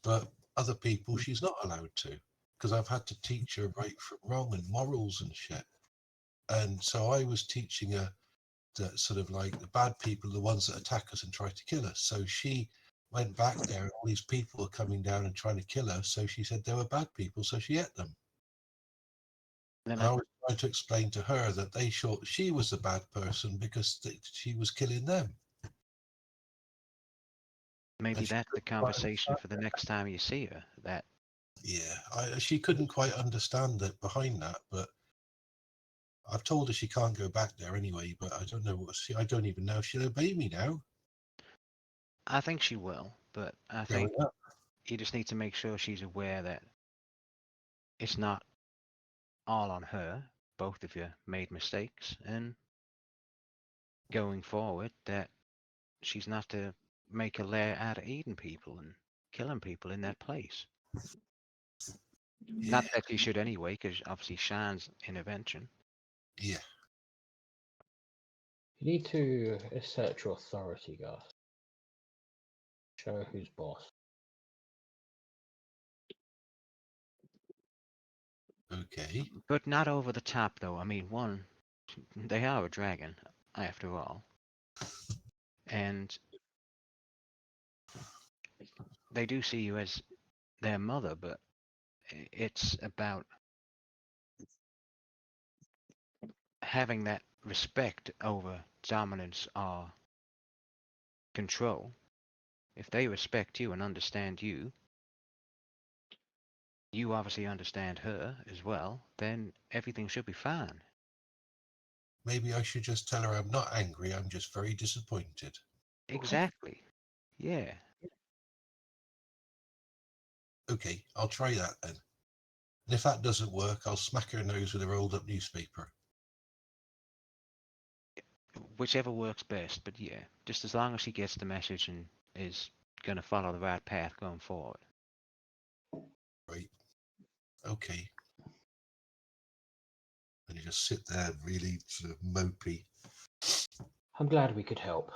But other people, she's not allowed to, because I've had to teach her right from wrong and morals and shit. And so I was teaching her that sort of like the bad people are the ones that attack us and try to kill us. So she went back there and all these people were coming down and trying to kill her. So she said they were bad people, so she ate them. And I was trying to explain to her that they thought she was the bad person because she was killing them. Maybe that's the conversation for the next time you see her. That yeah, she couldn't quite understand that behind that, but I've told her she can't go back there anyway. But I don't know I don't even know if she'll obey me now. I think she will, but I think you just need to make sure she's aware that it's not all on her. Both of you made mistakes, and going forward, that she's not to make a lair out of eating people and killing people in that place. Yeah. Not that you should anyway, because obviously Shan's intervention. Yeah. you need to assert your authority, Gus. Show who's boss. Okay. But not over the top, though. I mean, one, they are a dragon, after all. And they do see you as their mother, but it's about having that respect over dominance or control. If they respect you and understand you, you obviously understand her as well, then everything should be fine. Maybe I should just tell her I'm not angry, I'm just very disappointed. Exactly. Yeah. Okay, I'll try that then. And if that doesn't work, I'll smack her nose with a rolled up newspaper. Whichever works best, but yeah, just as long as she gets the message and is going to follow the right path going forward. Right. Okay. And you just sit there really sort of mopey. I'm glad we could help.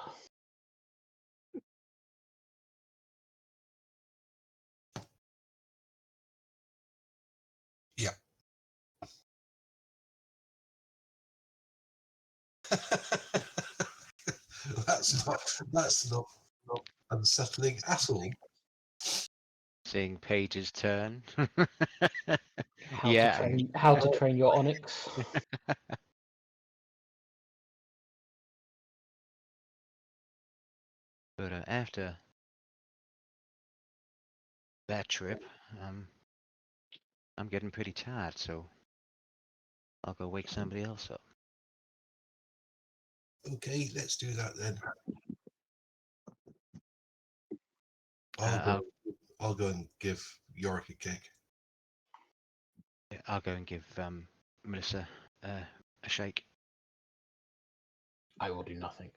Yeah. that's not unsettling at all. Seeing pages turn. How Yeah. to train your onyx. But after that trip, I'm getting pretty tired, so I'll go wake somebody else up. Okay, let's do that then. I'll go and give Yorick a kick. I'll go and give Melissa a shake. I will do nothing.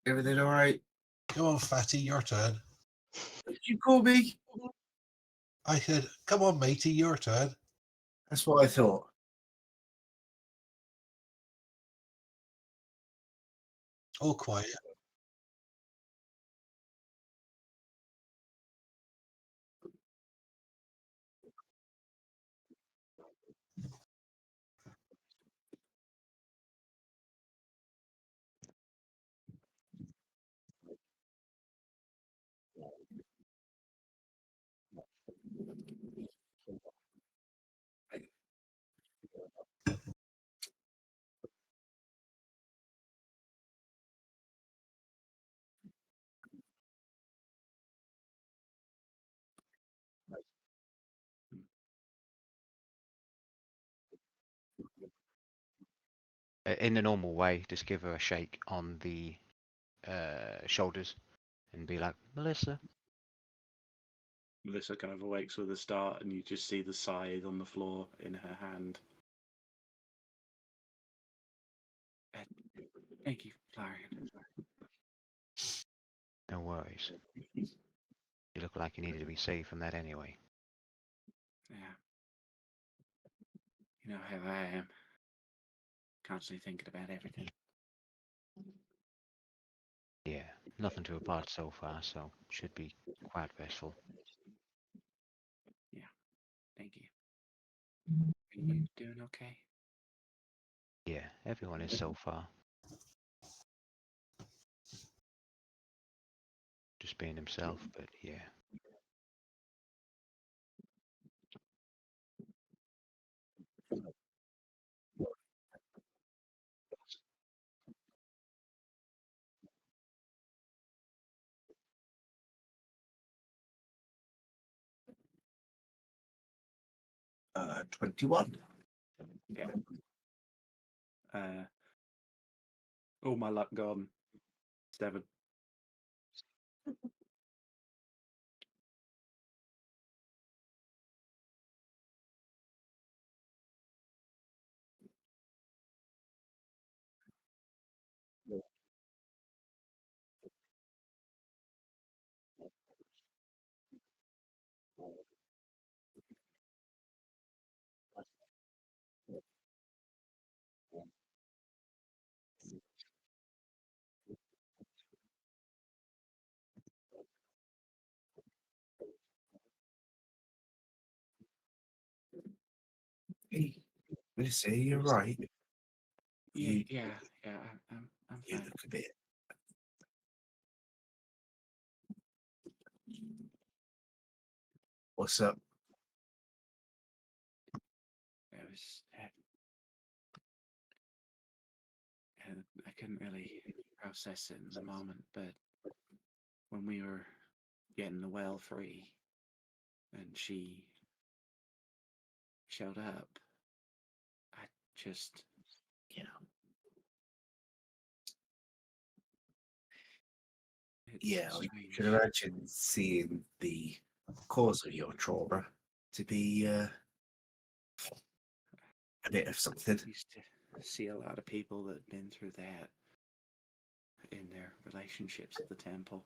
Everything all right? Come on, fatty, your turn. Did you call me? I said, come on, matey, your turn. That's what I thought. All quiet. In the normal way, just give her a shake on the shoulders and be like, Melissa. Melissa kind of awakes with a start, and you just see the scythe on the floor in her hand. Thank you, Florian. No worries. You look like you needed to be saved from that anyway. Yeah. You know how I am. Constantly thinking about everything. Yeah, nothing to report so far, so should be quite restful. Yeah. Thank you. Are you doing okay? Yeah, everyone is so far. Just being himself, but yeah. 21. Yeah. All my luck gone. 7. Hey, Melissa, you're right. Yeah, You, yeah. I'm you fine. look a bit. What's up? It was. I couldn't really process it in the moment, but when we were getting the well free, and she showed up, I just. Yeah. It's Yeah, I strange. can imagine seeing the cause of your trauma to be a bit of something. I used to see a lot of people that had been through that in their relationships at the temple,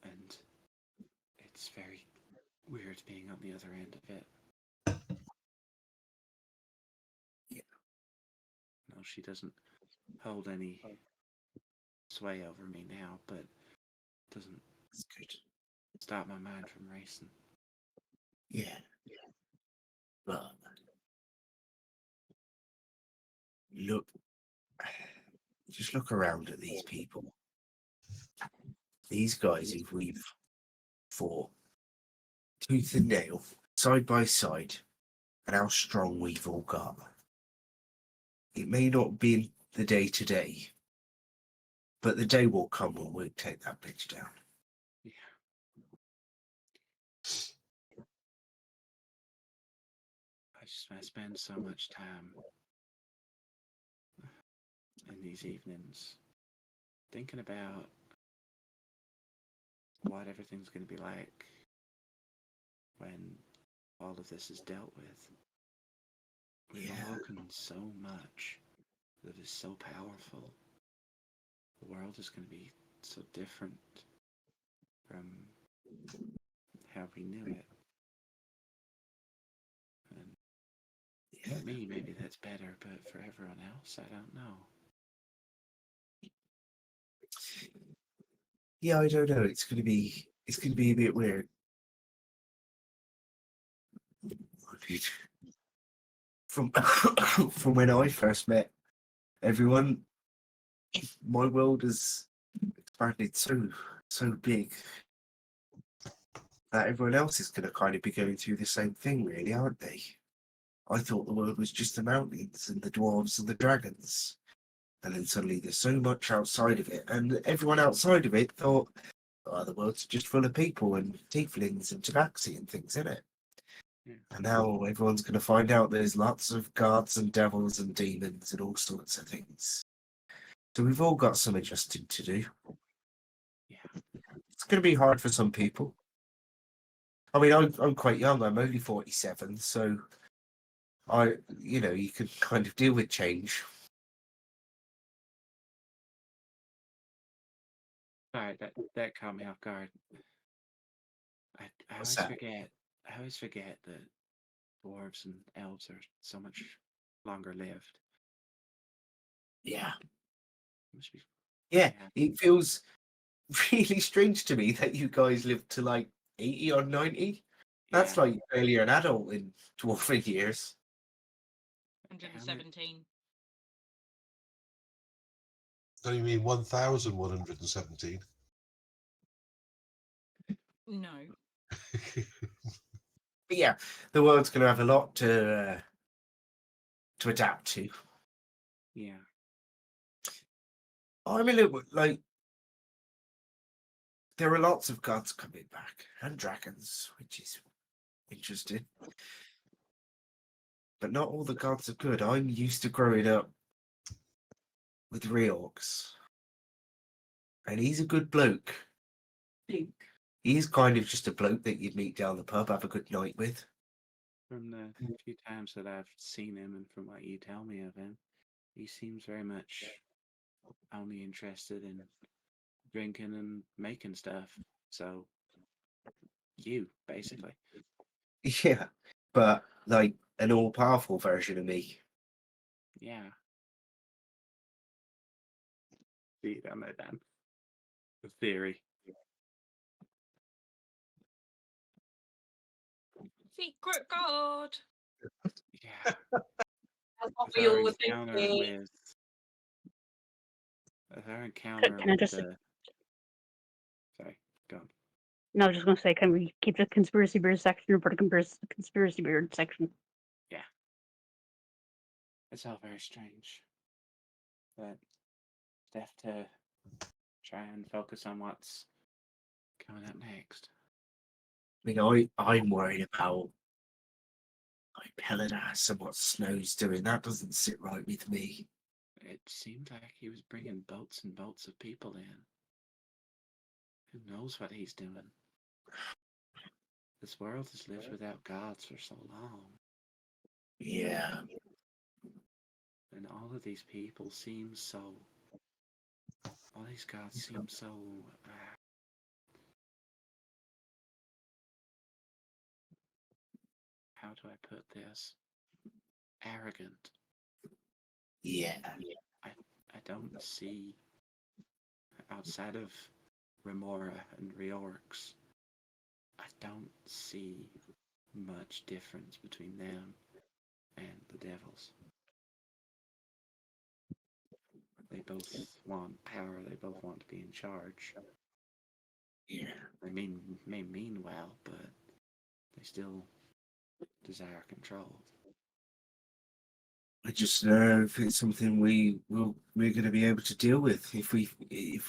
and it's very weird being on the other end of it. Yeah. No, she doesn't hold any sway over me now, but doesn't That's good. stop my mind from racing. Yeah. But look, just look around at these people. These guys who we've fought tooth and nail, side by side, and how strong we've all got. It may not be the day to day, but the day will come when we'll take that bitch down. Yeah. I spend so much time in these evenings thinking about what everything's going to be like when all of this is dealt with. We've Yeah. awoken so much that is so powerful. The world is going to be so different from how we knew it. And Yeah. For me, maybe that's better, but for everyone else, I don't know. Yeah, I don't know. It's gonna be a bit weird. From from when I first met everyone, my world has expanded so big that everyone else is gonna kind of be going through the same thing, really, aren't they? I thought the world was just the mountains and the dwarves and the dragons. And then suddenly there's so much outside of it. And everyone outside of it thought, oh, the world's just full of people and tieflings and tabaxi and things, isn't it? Yeah. And now everyone's going to find out there's lots of gods and devils and demons and all sorts of things. So we've all got some adjusting to do. Yeah. It's going to be hard for some people. I mean, I'm quite young. I'm only 47, so you can kind of deal with change. Sorry, that caught me off guard. I What's always that? forget. I always forget that dwarves and elves are so much longer lived. Yeah. Must be, Yeah, it feels really strange to me that you guys live to like 80 or 90. That's yeah. like barely an adult in dwarfing years. 117. Don't you mean 1,117? No. But yeah, the world's going to have a lot to adapt to. Yeah. I'm a little bit like, there are lots of gods coming back and dragons, which is interesting. But not all the gods are good. I'm used to growing up with Reorgs. And he's a good bloke. He's kind of just a bloke that you'd meet down the pub, have a good night with. From the few times that I've seen him and from what you tell me of him, he seems very much only interested in drinking and making stuff. So, you, basically. Yeah, but like an all-powerful version of me. Yeah. See, down there, Dan. The theory. Secret God. Yeah. That's what With we our all were encounter thinking. with our encounter Can I with just- the... Sorry, go on. No, I was just going to say, can we keep the conspiracy beard section for the conspiracy beard section? Yeah. It's all very strange. But have to try and focus on what's coming up next. I mean, I'm worried about like Pelidas and what Snow's doing. That doesn't sit right with me. It seemed like he was bringing boats and boats of people in. Who knows what he's doing? This world has lived without gods for so long, Yeah. and all of these people seem so... All these gods seem so... how do I put this? Arrogant. Yeah. I don't see, outside of Remora and Reorx, I don't see much difference between them and the devils. They both want power, they both want to be in charge. Yeah. They may mean well, but they still desire control. I just know if it's something we're going to be able to deal with, if we've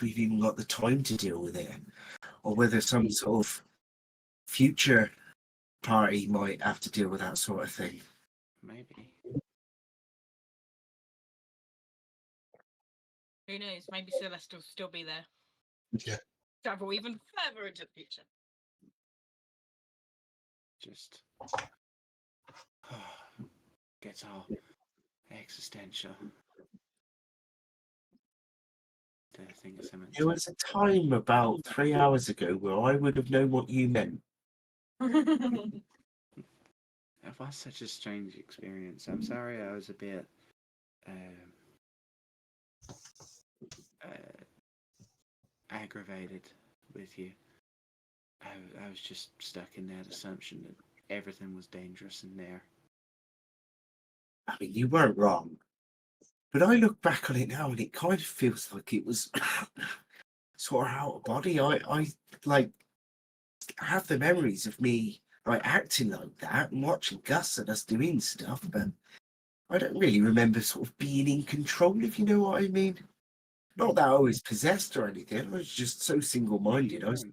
even got the time to deal with it, or whether some sort of future party might have to deal with that sort of thing. Maybe. Who knows? Maybe Celeste will still be there. Yeah. Travel even further into the future. Just gets all existential. The thing is, There was a time about 3 hours ago where I would have known what you meant. It was such a strange experience. I'm sorry I was a bit uh, aggravated with you. I was just stuck in that assumption that everything was dangerous in there. I mean, you weren't wrong. But I look back on it now and it kind of feels like it was sort of out of body. I like have the memories of me like acting like that and watching Gus and us doing stuff, but I don't really remember sort of being in control, if you know what I mean. Not that I was possessed or anything. I was just so single-minded. I was You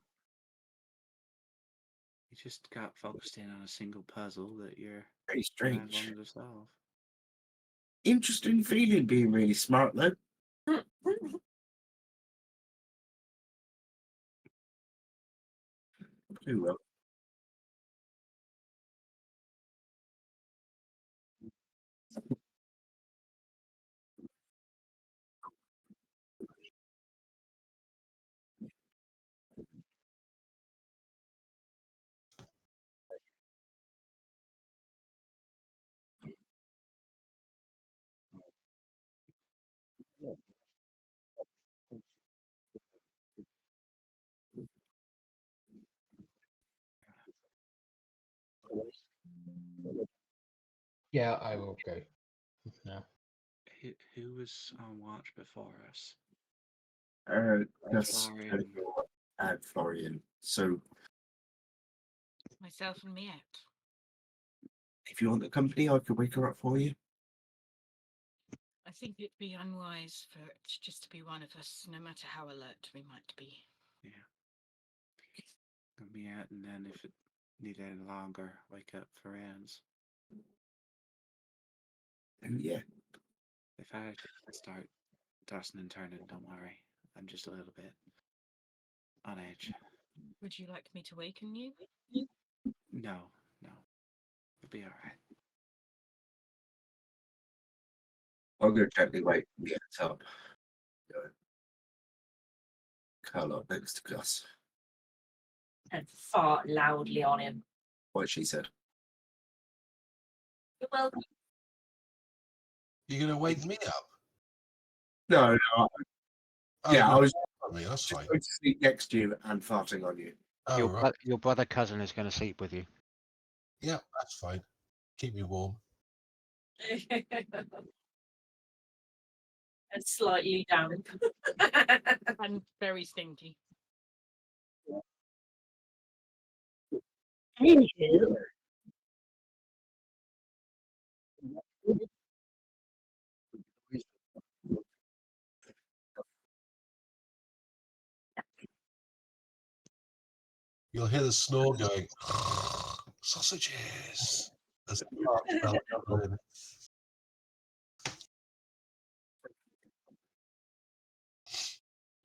just got focused in on a single puzzle that very you had strange. wanted to solve. Interesting feeling being really smart though. Oh well. Yeah, I will go now. Who was on watch before us? Gus Florian. and Florian. So Myself and Miette. if you want the company, I could wake her up for you. I think it'd be unwise for it just to be one of us, no matter how alert we might be. Yeah. Let me out, and then if it needed any longer, wake up Ferenz. And yeah, If I start tossing and turning, don't worry. I'm just a little bit on edge. Would you like me to waken you? No, it'll be all right. I'll go gently wake the up. Curl up next to Gus. And fart loudly on him. What she said. You're welcome. You're going to wake me up? No, Oh, yeah, I no, was I mean, that's just fine. going to sleep next to you and farting on you. Oh, right. Your brother cousin is going to sleep with you. Yeah, that's fine. Keep me warm. And slightly down. And very stinky. Anywho, You'll hear the snore going, sausages, as the cart smell comes in.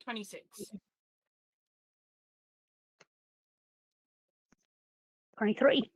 $26. 23.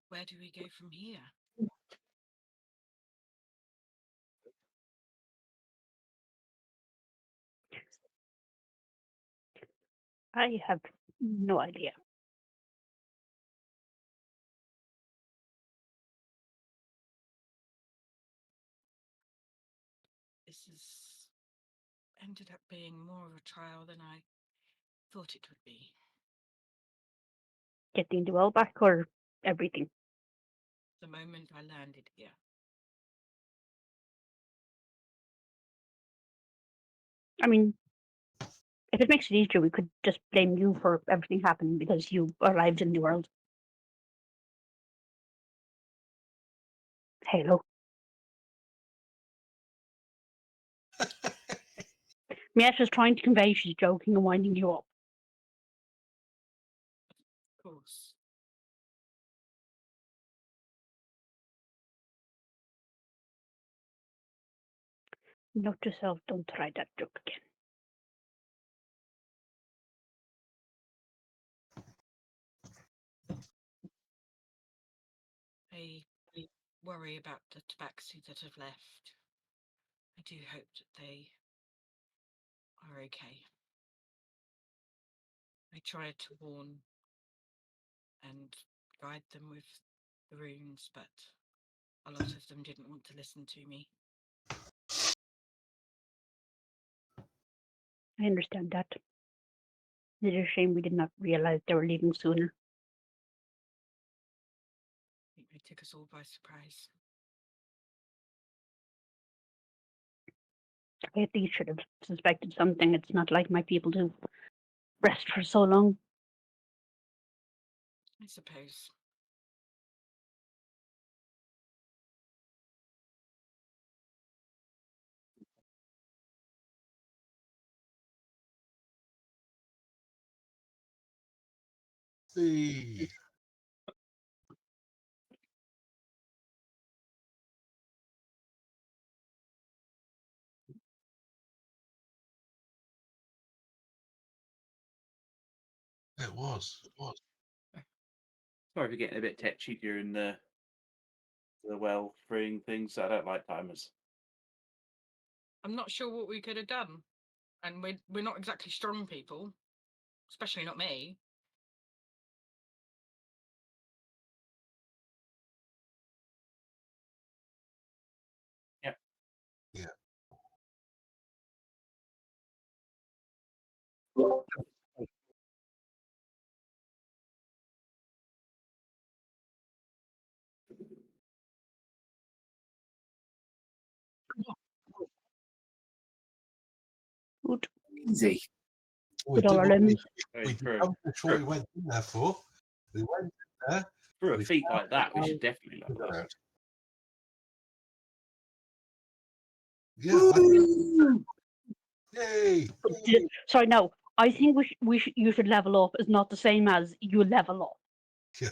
Where do we go from here? I have no idea. This has ended up being more of a trial than I thought it would be. Getting the well back or everything? The moment I landed here. I mean, if it makes it easier, we could just blame you for everything happening because you arrived in the world. Halo. Mieta's trying to convey she's joking and winding you up. Of course. Note to self, don't try that joke again. I worry about the tabaxi that have left. I do hope that they are okay. I tried to warn and guide them with the runes, but a lot of them didn't want to listen to me. I understand that. It is a shame we did not realize they were leaving sooner. I think they took us all by surprise. I at least should have suspected something. It's not like my people to rest for so long. I suppose. See. It was. It was. Sorry for getting a bit tetchy during the well freeing things. I don't like timers. I'm not sure what we could have done. And we're not exactly strong people, especially not me. Yeah. Yeah. Good. Easy. We With all did our what we, limbs. we For, accomplished what we went in there for. We went in there. for a We feat found like that, we out should definitely level figured up. out. Yeah. Yay! Sorry, no. I think you should level up is not the same as you level up. Yeah.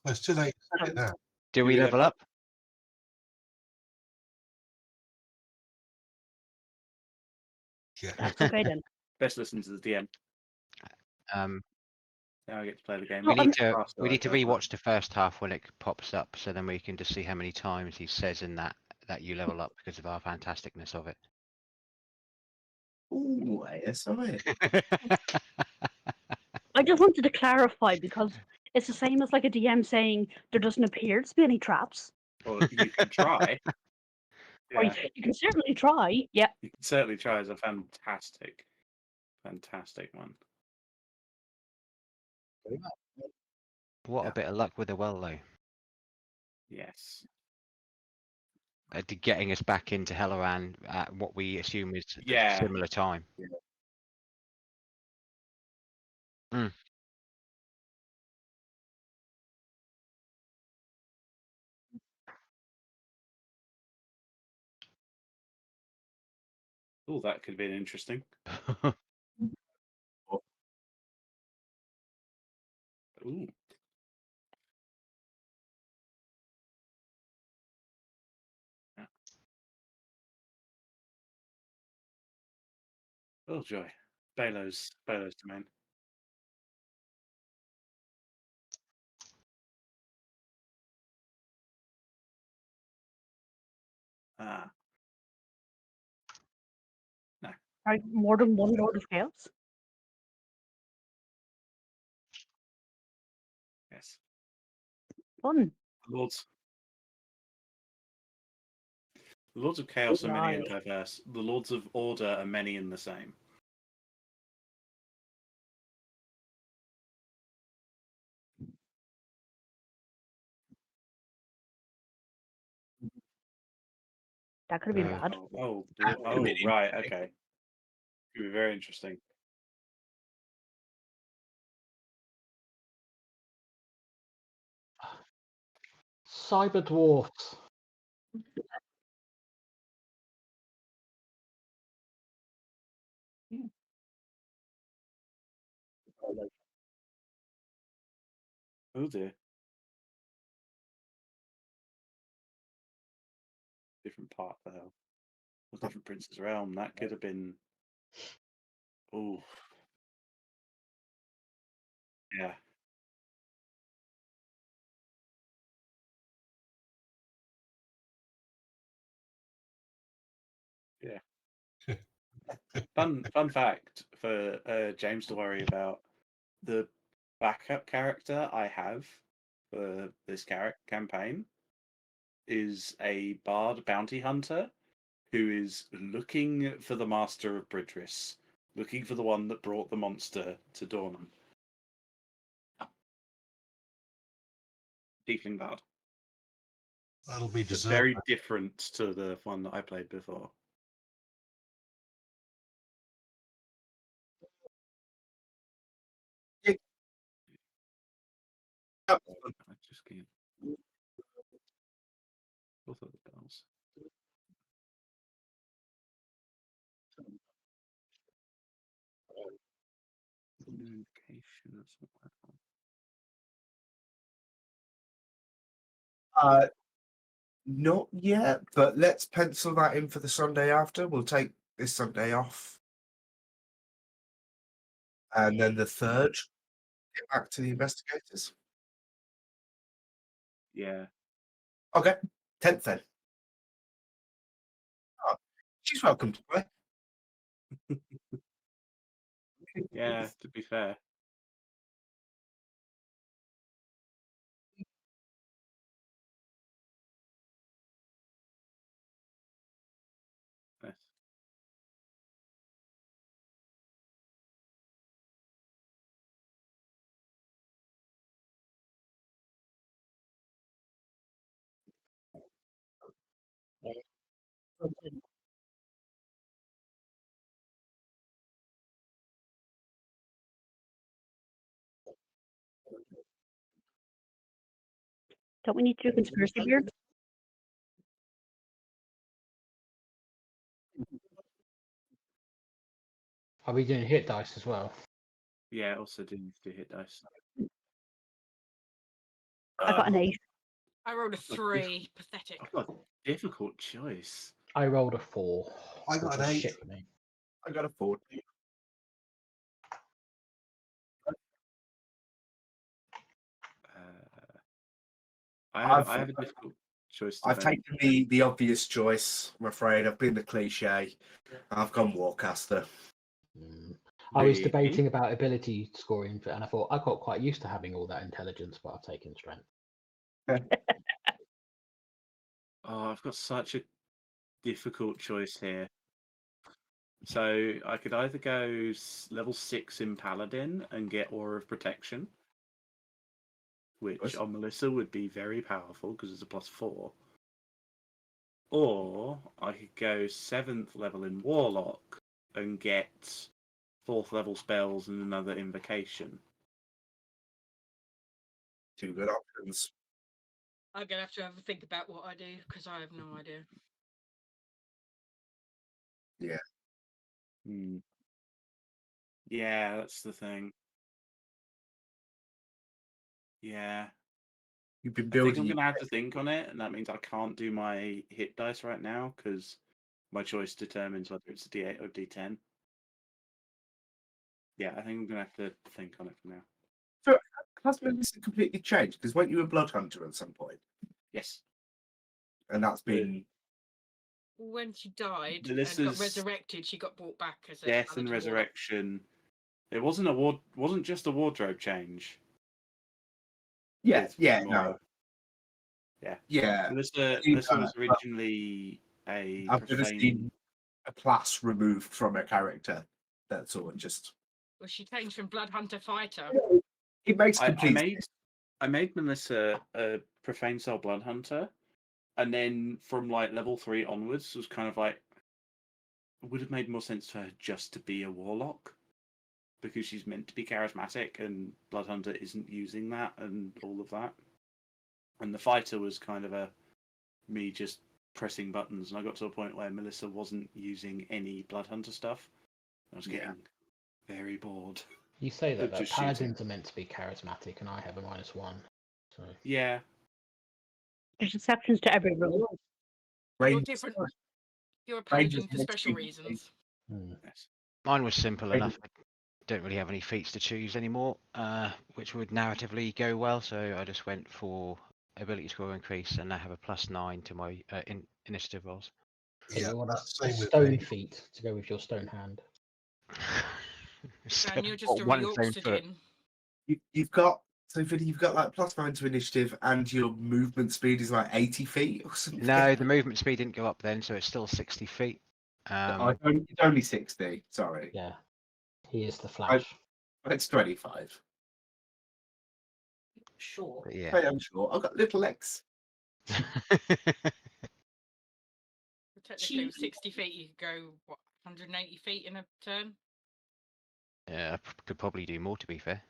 Well, it's too late. Said it now. Do Do we we level level up? Yeah. That's okay then. Best listen to the DM. Um, Now I get to play the game. No, we need to faster, we I need to go, but- rewatch the first half when it pops up, so then we can just see how many times he says in that you level up because of our fantasticness of it. Ooh, ASI. I just wanted to clarify because it's the same as like a DM saying there doesn't appear to be any traps. Well, you can try. Or Yeah, you can certainly try. Yeah. you can certainly try. It's a fantastic one. What Yeah. a bit of luck with the well, though. Yes. Getting us back into Helloran at what we assume is a Yeah. similar time. Mm. Oh, that could have been interesting. Ooh. Yeah. Oh joy. Balo's domain. Ah. No. Right, more than one Lord of Chaos. Yes. Fun. Lords. The Lords of Chaos are many and Right. diverse. The Lords of Order are many and the same. That could have been bad. Oh, right. Okay. Could be very interesting. Cyber dwarfs. Oh dear. Different part of the hell. A different Prince's Realm. That could have been. Oh. Yeah. Yeah. Fun fact for James to worry about: the backup character I have for this campaign is a bard bounty hunter who is looking for the master of Bridris, looking for the one that brought the monster to Dornan. Tiefling bard. That'll be It's deserved. very different to the one that I played before. Yeah. I just can't. Both of the bells. No indication of something. Not yet, but let's pencil that in for the Sunday after. We'll take this Sunday off. And then the 3rd, get back to the investigators. Yeah. Okay, 10th then. Oh, she's welcome to play. Yeah, to be fair. Yes. Don't we need to do conspiracy beard? Are we doing hit dice as well? Yeah, also didn't do hit dice. I got an 8. I rolled a 3. Pathetic. I've got a difficult choice. I rolled a 4. I got which an was 8. shit for me. I got a 4. I have a difficult choice. I've taken the obvious choice, I'm afraid. I've been the cliche. I've gone Warcaster. I was Really? debating about ability scoring, and I thought I got quite used to having all that intelligence, but I've taken strength. Oh, I've got such a difficult choice here. So I could either go level 6 in Paladin and get Aura of Protection, which Nice. on Melissa would be very powerful because it's a +4. Or I could go 7th level in Warlock and get 4th level spells and another invocation. 2 good options. I'm going to have a think about what I do because I have no idea. Yeah. Yeah, that's the thing. Yeah. You've been I think building. I'm going to have to think on it, and that means I can't do my hit dice right now because my choice determines whether it's a D8 or D10. Yeah, I think I'm going to have to think on it for now. So, has Melissa completely changed? Because weren't you a blood hunter at some point? Yes. And that's been. When she died and got Melissa's resurrected, she got brought back as a death and paladin warlock. resurrection. It wasn't just a wardrobe change. Yeah, with yeah, Mora. no. Yeah. Yeah. Melissa You was know, originally a I've never profane. seen a class removed from a character. That's all. Just. Well, she changed from blood hunter fighter. It makes I complete made sense. I made Melissa a profane soul blood hunter, and then from like level 3 onwards was kind of like, would have made more sense for her just to be a warlock, because she's meant to be charismatic, and Bloodhunter isn't using that, and all of that. And the fighter was kind of me just pressing buttons, and I got to a point where Melissa wasn't using any Bloodhunter stuff. I was getting very bored. You say that, Of but just paladins shooting. are meant to be charismatic, and I have a -1. So Yeah, There's exceptions to every rule. You're Range- different. You're a Rangers paladin for meant to special be- reasons. yes. Mine was simple Right. enough. I don't really have any feats to choose anymore, which would narratively go well. So I just went for ability score increase, and I have a +9 to my initiative rolls. so Yeah, you want that's a the same with stone me. feat to go with your stone hand. And you're just a one stone foot. Reorxidin. You've got so Vinny, you've got like +9 to initiative, and your movement speed is like 80 feet or something. No, the movement speed didn't go up then, so it's still 60 feet. It's only 60. Sorry, Yeah, he is the Flash. it's 25. Sure. But yeah. Hey, I'm sure. I've got little legs. Technically, with 60 feet, you could go, what, 180 feet in a turn? Yeah, I could probably do more, to be fair.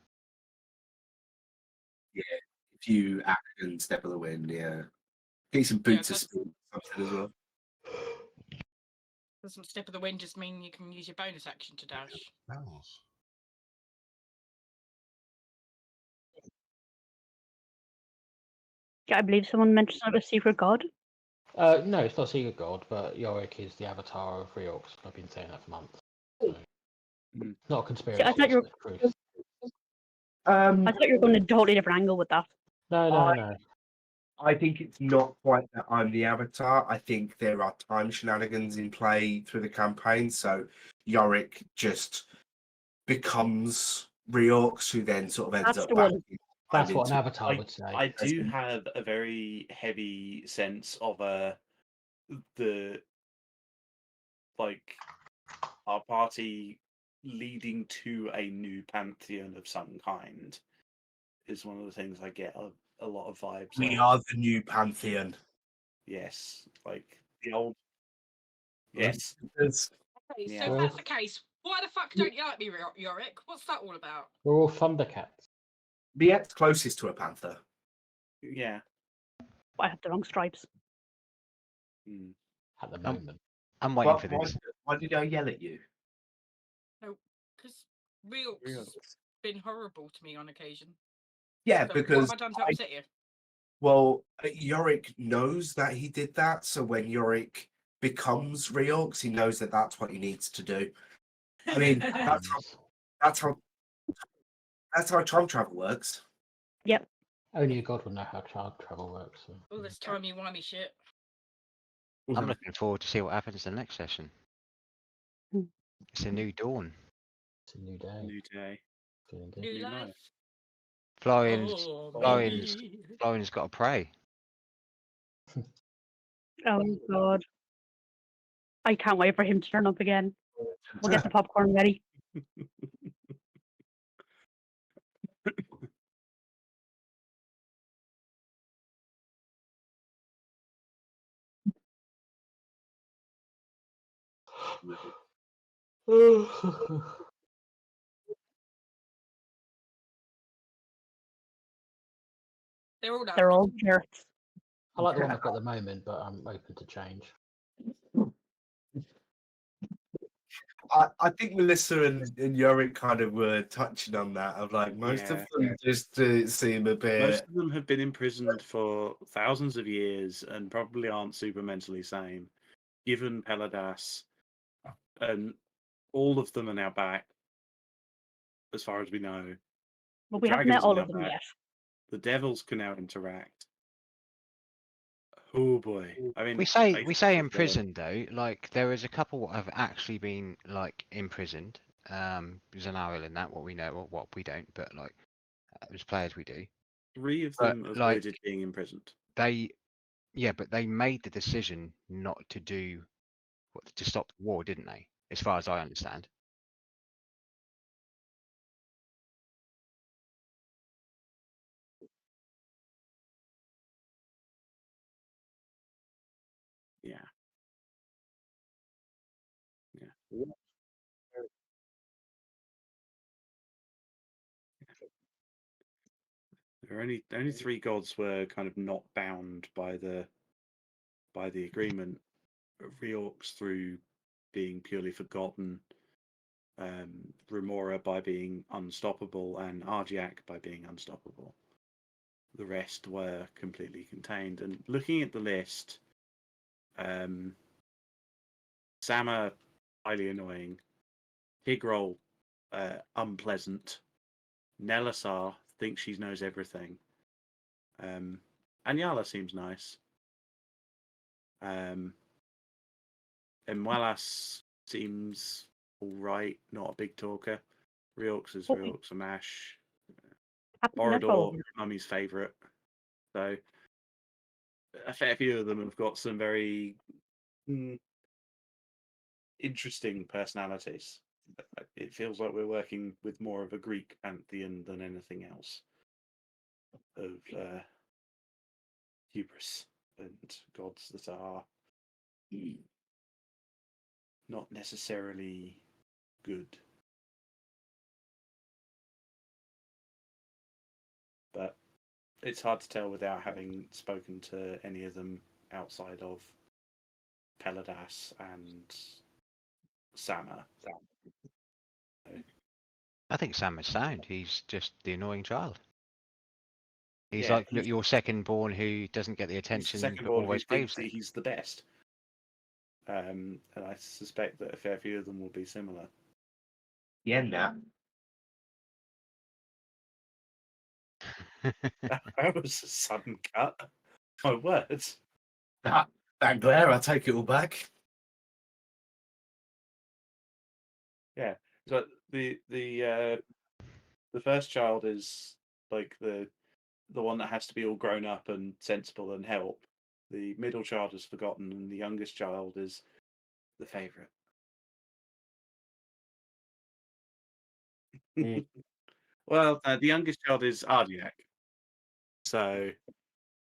If you action step of the wind, yeah. Get some Yeah, boots of speed or something as well. Doesn't step of the wind just mean you can use your bonus action to dash? Bells. Yeah, I believe someone mentioned about a secret god. No, it's not Secret God, but Yorick is the avatar of Reorx. I've been saying that for months. So. Mhm. It's not a conspiracy. I thought you were- it's the truth. I thought you were going a totally different angle with that. No. I think it's not quite that I'm the avatar. I think there are time shenanigans in play through the campaign. So Yorick just becomes Reorx, who then sort of ends That's up the back. one. That's what an into- avatar would say. I do have a very heavy sense of the like our party leading to a new pantheon of some kind is one of the things I get a lot of vibes. We of. are the new pantheon. Yes, like the old. Yes, It's- Okay, so Yeah. if that's the case, why the fuck don't you like me, Yorick? What's that all about? We're all Thundercats. Biet's closest to a panther. yeah. I have the wrong stripes. Mm. At the Um, moment. I'm waiting for Why, this. why did I yell at you? Because Reorx has been horrible to me on occasion. Yeah, So because what have I done to upset you? well, Yorick knows that he did that. So when Yorick becomes Reorx, he knows that that's what he needs to do. I mean, that's how time travel works. Yep. Only a god would know how child travel works. So. All this timey-wimey shit. I'm looking forward to see what happens in the next session. Hmm. It's a new dawn. It's a new day. New day. Feeling good. New New life. life. Florian's Oh, Florian's baby. Florian's got to pray. Oh god. I can't wait for him to turn up again. We'll get the popcorn ready. They're all They're lovely. all jerks. I like the one I've got at the moment, but I'm open to change. I think Melissa and Yorick kind of were touching on that. Of like most of them just seem a bit. Most of them have been imprisoned for thousands of years and probably aren't super mentally sane. Given Peladas, and all of them are now back, as far as we know. But The we haven't met dragons are all now of them back. yet. The devils can now interact. Oh boy! I mean, We say basically, imprisoned though. Like there is a couple that have actually been like imprisoned. Zanaril in that what we know, what we don't, but like as players we do. 3 of But, them like- avoided being imprisoned. But they made the decision not to do to stop the war, didn't they? As far as I understand. Yeah. Yeah. There are only three gods were kind of not bound by the agreement. Reorx through being purely forgotten, Remora by being unstoppable, and Argiak by being unstoppable. The rest were completely contained. And looking at the list, Sama, highly annoying. Higrol, unpleasant. Nelasar thinks she knows everything. Anyala seems nice. Emwelas seems all right, not a big talker. Reorx is Reorx, Amash. Borodor, Mummy's favourite. So a fair few of them have got some very interesting personalities. It feels like we're working with more of a Greek pantheon than anything else of hubris and gods that are not necessarily good. But it's hard to tell without having spoken to any of them outside of Peladas and Sama. I think Sam is sound. He's just the annoying child. He's Yeah, like your second born who doesn't get the He's the attention second but born who always thinks craves it. he's the best. And I suspect that a fair few of them will be similar. Yeah, nah. That was a sudden cut. My words. That glare, I take it all back. Yeah. So the first child is like the one that has to be all grown up and sensible and help. The middle child is forgotten, and the youngest child is the favourite. Well, the youngest child is Ardiak. So,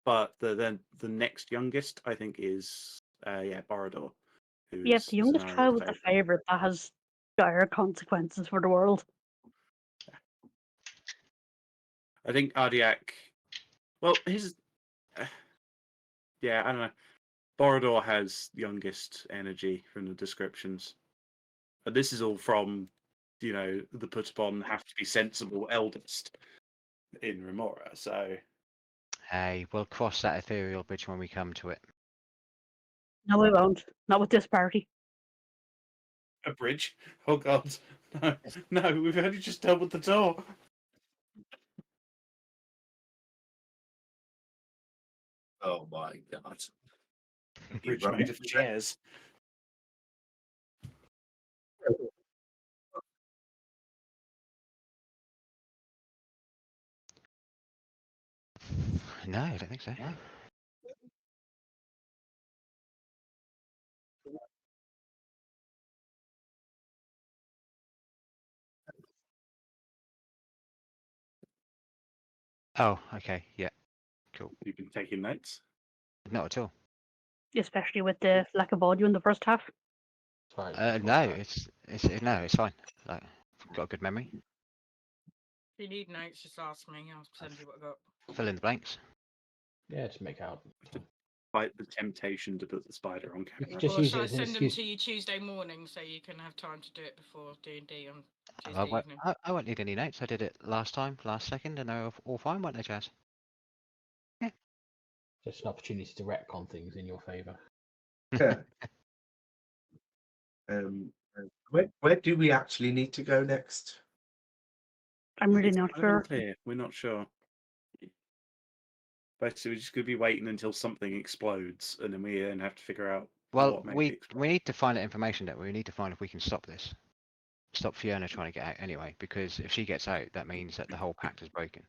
but the next youngest, I think, is Borodor. Yeah, the youngest child with the favourite, that has dire consequences for the world. I think Ardiak. Well, his. Yeah, I don't know. Borodor has youngest energy from the descriptions. And this is all from, the put upon have to be sensible eldest in Remora. So. Hey, we'll cross that ethereal bridge when we come to it. No, we won't. Not with this party. A bridge? Oh God, no! We've only just doubled the door. Oh my god! A bridge made of chairs. No, I don't think so. Oh, okay, yeah, cool. You've been taking notes? Not at all. Especially with the lack of audio in the first half. No, it's fine. Like, I've got a good memory. If you need notes, just ask me. I'll send you what I got. Fill in the blanks. Yeah, just make out. Fight the temptation to put the spider on camera. Just Or use shall it I as an send them excuse. to you Tuesday morning so you can have time to do it before D&D on Tuesday I won't, evening? I won't need any notes. I did it last second, and they're all fine, weren't they, Jazz? Just an opportunity to retcon things in your favour. Where do we actually need to go next? I'm really It's not kind of sure. unclear. We're not sure. Basically, we're just going to be waiting until something explodes, and then we then have to figure out Well, what made we it explode. need to find that information, that we need to find if we can stop this. Stop Fiona trying to get out anyway, because if she gets out, that means that the whole pact is broken.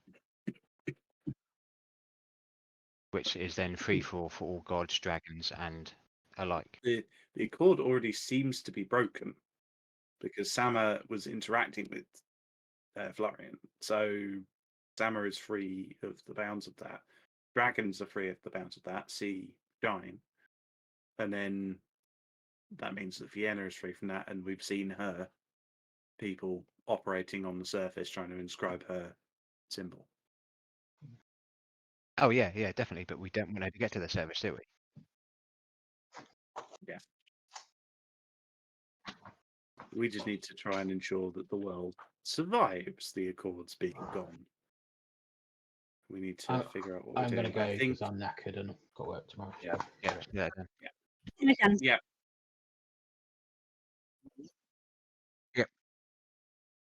Which is then free for all gods, dragons, and alike. The accord already seems to be broken because Sama was interacting with Florian, so Sama is free of the bounds of that. Dragons are free of the bounds of that. See, shine, and then that means that Vienna is free from that, and we've seen her people operating on the surface trying to inscribe her symbol. Oh yeah, yeah, definitely. But we don't want her to get to the service, do we? We just need to try and ensure that the world survives the Accords being gone. We need to figure out what we're I'm doing. going to go I think because I'm knackered and got work tomorrow. Yeah. Yeah, yeah, then. Listen, Yeah,